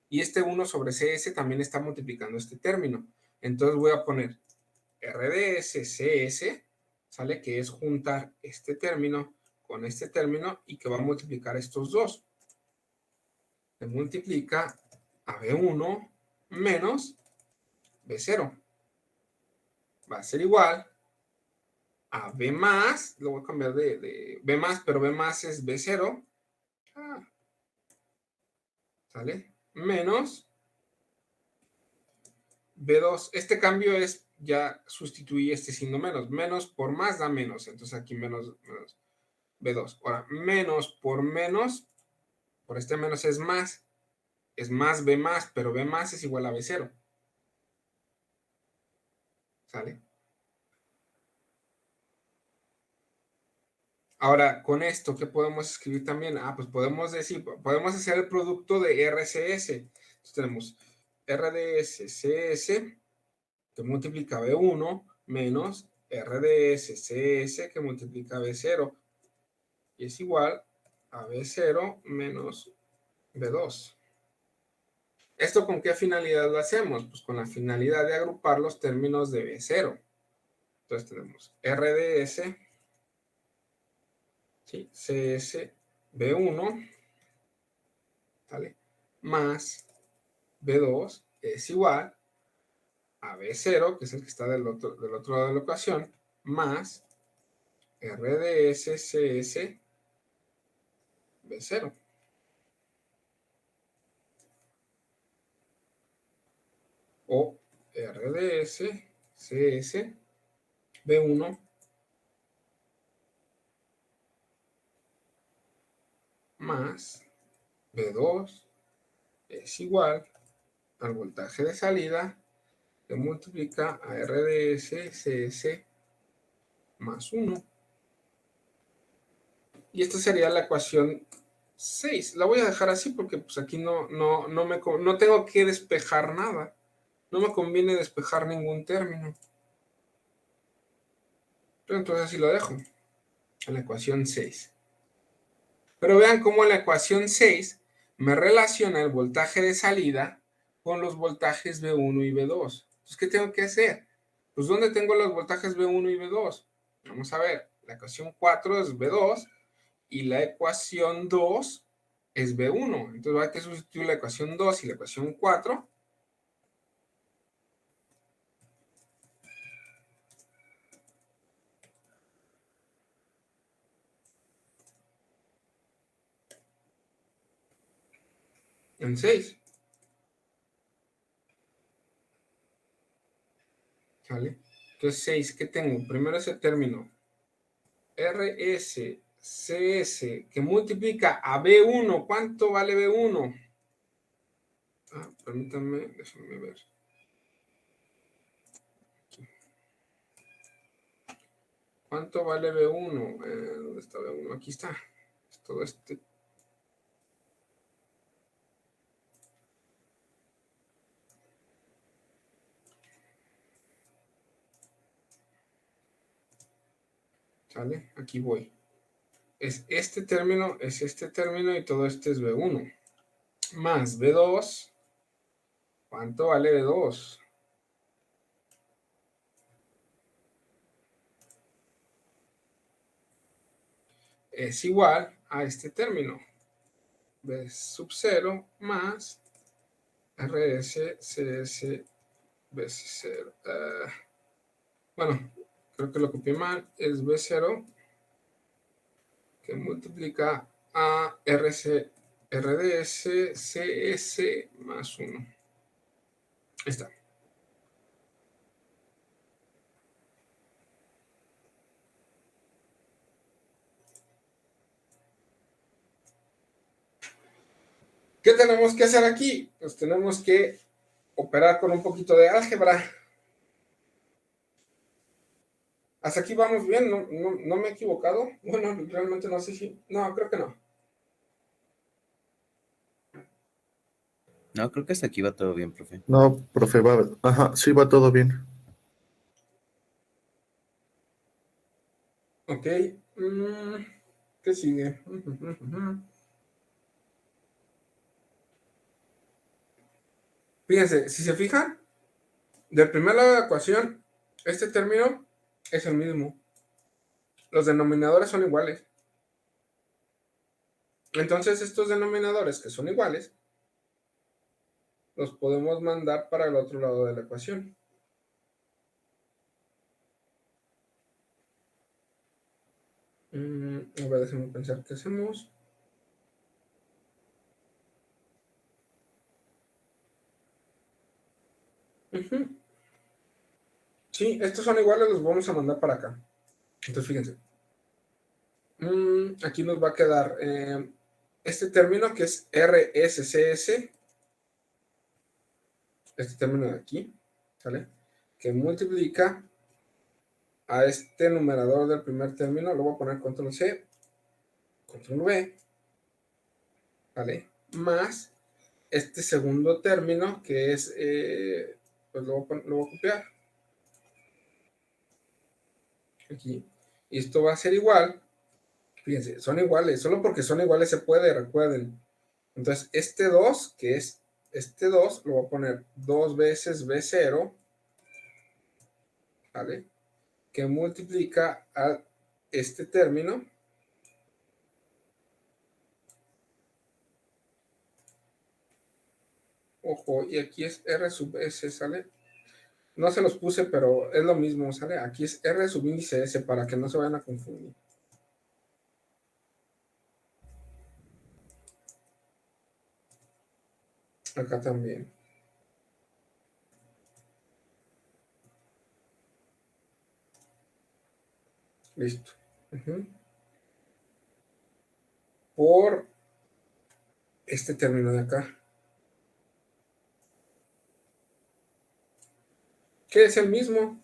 Y este 1 sobre CS también está multiplicando este término. Entonces voy a poner RDS CS, ¿sale? Que es juntar este término con este término y que va a multiplicar estos dos. Se multiplica a B1 menos B0. Va a ser igual a B más, lo voy a cambiar de B más, pero B más es B0. ¿Sale? Menos B2. Este cambio es, ya sustituí este signo menos. Menos por más da menos. Entonces aquí menos B2. Ahora, menos, por este menos es más. Es más B más, pero B más es igual a B0. ¿Sale? Ahora, con esto, ¿qué podemos escribir también? Pues podemos decir, podemos hacer el producto de RCS. Entonces tenemos RDS-CS que multiplica B1 menos RDS-CS que multiplica B0. Y es igual a B0 menos B2. ¿Esto con qué finalidad lo hacemos? Pues con la finalidad de agrupar los términos de B0. Entonces tenemos RDS, ¿sí? CS, B1, ¿vale? Más B2 es igual a B0, que es el que está del otro lado de la ecuación, más RDS, CS, B0. O RDS, CS, B1 más B2 es igual al voltaje de salida que multiplica a RDS CS más 1. Y esta sería la ecuación 6. La voy a dejar así porque pues aquí no tengo que despejar nada. No me conviene despejar ningún término. Entonces así lo dejo. En la ecuación 6. Pero vean cómo en la ecuación 6 me relaciona el voltaje de salida con los voltajes B1 y B2. Entonces, ¿qué tengo que hacer? Pues, ¿dónde tengo los voltajes B1 y B2? Vamos a ver. La ecuación 4 es B2 y la ecuación 2 es B1. Entonces, hay que sustituir la ecuación 2 y la ecuación 4. en 6. ¿Vale? Entonces 6, ¿qué tengo? Primero ese término. RSCS que multiplica a B1. ¿Cuánto vale B1? Permítanme, déjenme ver. ¿Cuánto vale B1? ¿Dónde está B1? Aquí está. Es todo este. ¿Sale? Aquí voy. Es este término y todo este es B1. Más B2. ¿Cuánto vale B2? Es igual a este término. B sub 0 más RSCS B0. Bueno, creo que lo copié mal. Es B0 que multiplica a RDS CS más 1. Ahí está. ¿Qué tenemos que hacer aquí? Pues tenemos que operar con un poquito de álgebra. Hasta aquí vamos bien, no me he equivocado. Bueno, realmente no sé si... No, creo que no. No, creo que hasta aquí va todo bien, profe. No, profe, va. Ajá, sí va todo bien. Ok. ¿Qué sigue? Fíjense, si se fijan, del primer lado de la ecuación, este término es el mismo. Los denominadores son iguales. Entonces, estos denominadores que son iguales, los podemos mandar para el otro lado de la ecuación. A ver, déjenme pensar qué hacemos. Sí, estos son iguales, los vamos a mandar para acá. Entonces, fíjense. Aquí nos va a quedar este término que es RSCS. Este término de aquí, ¿sale? Que multiplica a este numerador del primer término. Lo voy a poner control C, control V, ¿vale? Más este segundo término que es, pues lo voy a copiar aquí. Y esto va a ser igual. Fíjense, son iguales. Solo porque son iguales se puede, recuerden. Entonces, este 2, que es este 2, lo voy a poner 2 veces B0, ¿vale? Que multiplica a este término. Ojo, y aquí es R sub S, ¿sale? No se los puse, pero es lo mismo, ¿sale? Aquí es R sub índice S para que no se vayan a confundir. Acá también. Listo. Por este término de acá. Que es el mismo.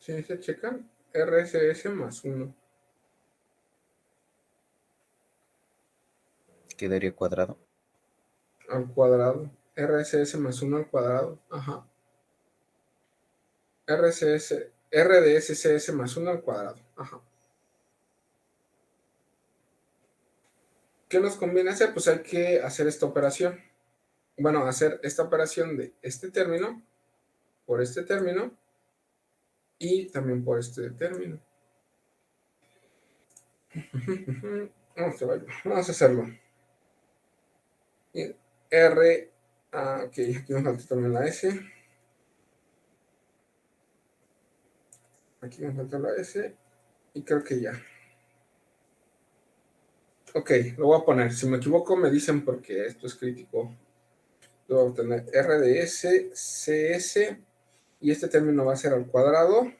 Si se checan, RSS más 1. Quedaría cuadrado. Al cuadrado. RSS más 1 al cuadrado. Ajá. RDSCS más 1 al cuadrado. Ajá. ¿Qué nos conviene hacer? Pues hay que hacer esta operación. Bueno, hacer esta operación de este término por este término y también por este término. Vamos a hacerlo. R, ok, aquí nos falta también la S. Aquí nos falta la S y creo que ya. Ok, lo voy a poner. Si me equivoco, me dicen porque esto es crítico. Lo voy a obtener RDS, CS, y este término va a ser al cuadrado.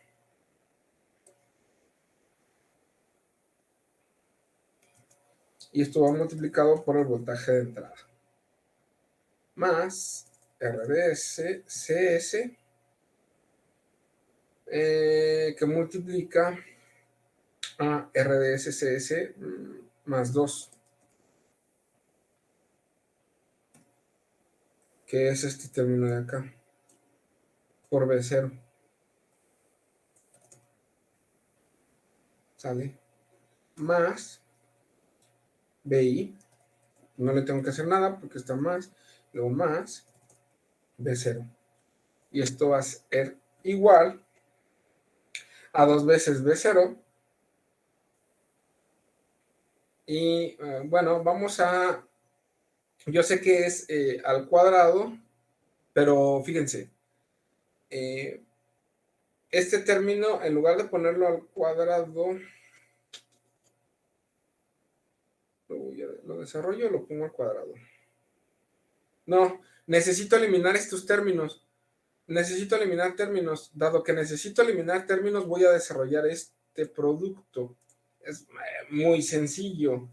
Y esto va multiplicado por el voltaje de entrada. Más RDS, CS, que multiplica a RDS, CS más 2. Que es este término de acá, por B0. ¿Sale? Más BI, no le tengo que hacer nada porque está más, luego más B0. Y esto va a ser igual a 2 veces B0. Y bueno, vamos a, yo sé que es al cuadrado, pero fíjense, este término, en lugar de ponerlo al cuadrado, lo desarrollo, lo pongo al cuadrado. No, necesito eliminar estos términos. Necesito eliminar términos. Dado que necesito eliminar términos, voy a desarrollar este producto. Es muy sencillo.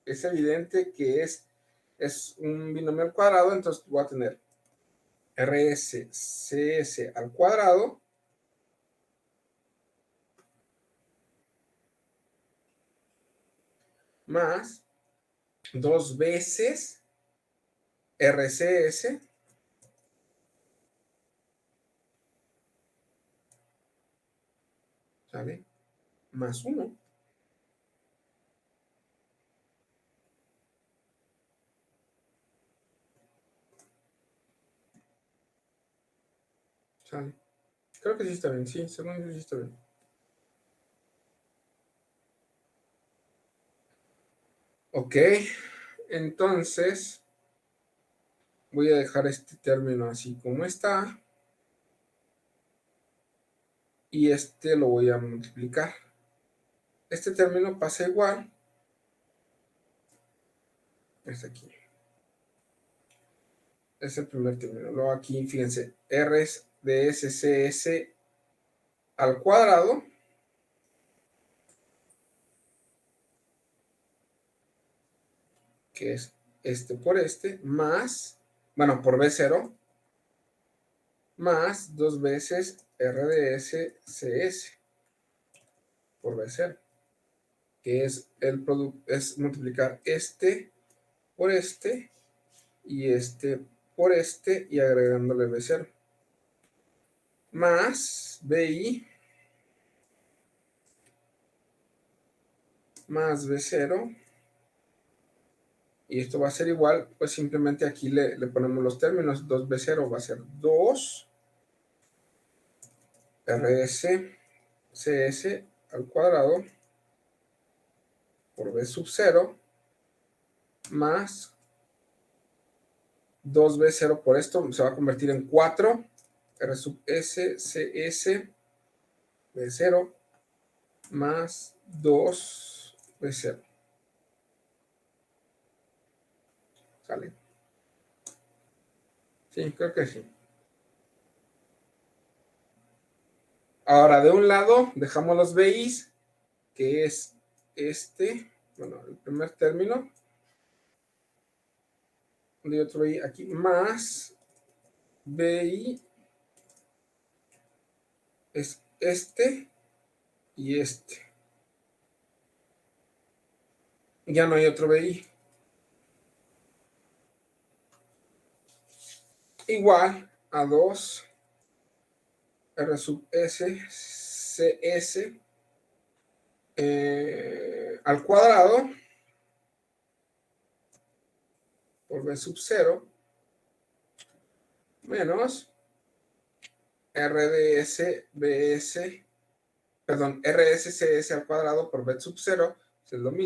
Es evidente que es un binomio al cuadrado, entonces voy a tener RSCS al cuadrado más 2 veces RCS ¿sale? Más 1. ¿Sale? Creo que sí está bien, sí, según yo sí está bien. Ok, entonces voy a dejar este término así como está. Y este lo voy a multiplicar. Este término pasa igual. Este aquí. Es el primer término. Luego aquí, fíjense, R de SCS al cuadrado. Que es este por este, más, bueno, por B0, más 2 veces RDS-CS por B0, que es el producto, es multiplicar este por este y este por este y agregándole B0, más BI más B0, y esto va a ser igual, pues simplemente aquí le ponemos los términos. 2B0 va a ser 2 RS al cuadrado por B sub 0 más 2B0 por esto se va a convertir en 4 R sub S CS B0 más 2B0. ¿Sale? Sí, creo que sí. Ahora, de un lado dejamos los BIs, que es este, bueno, el primer término, y otro BI aquí, más BI es este y este. Ya no hay otro BI. Igual a 2 R sub S CS al cuadrado por B sub 0 menos RDS BS, perdón, RSCS al cuadrado por B sub 0 es lo mismo.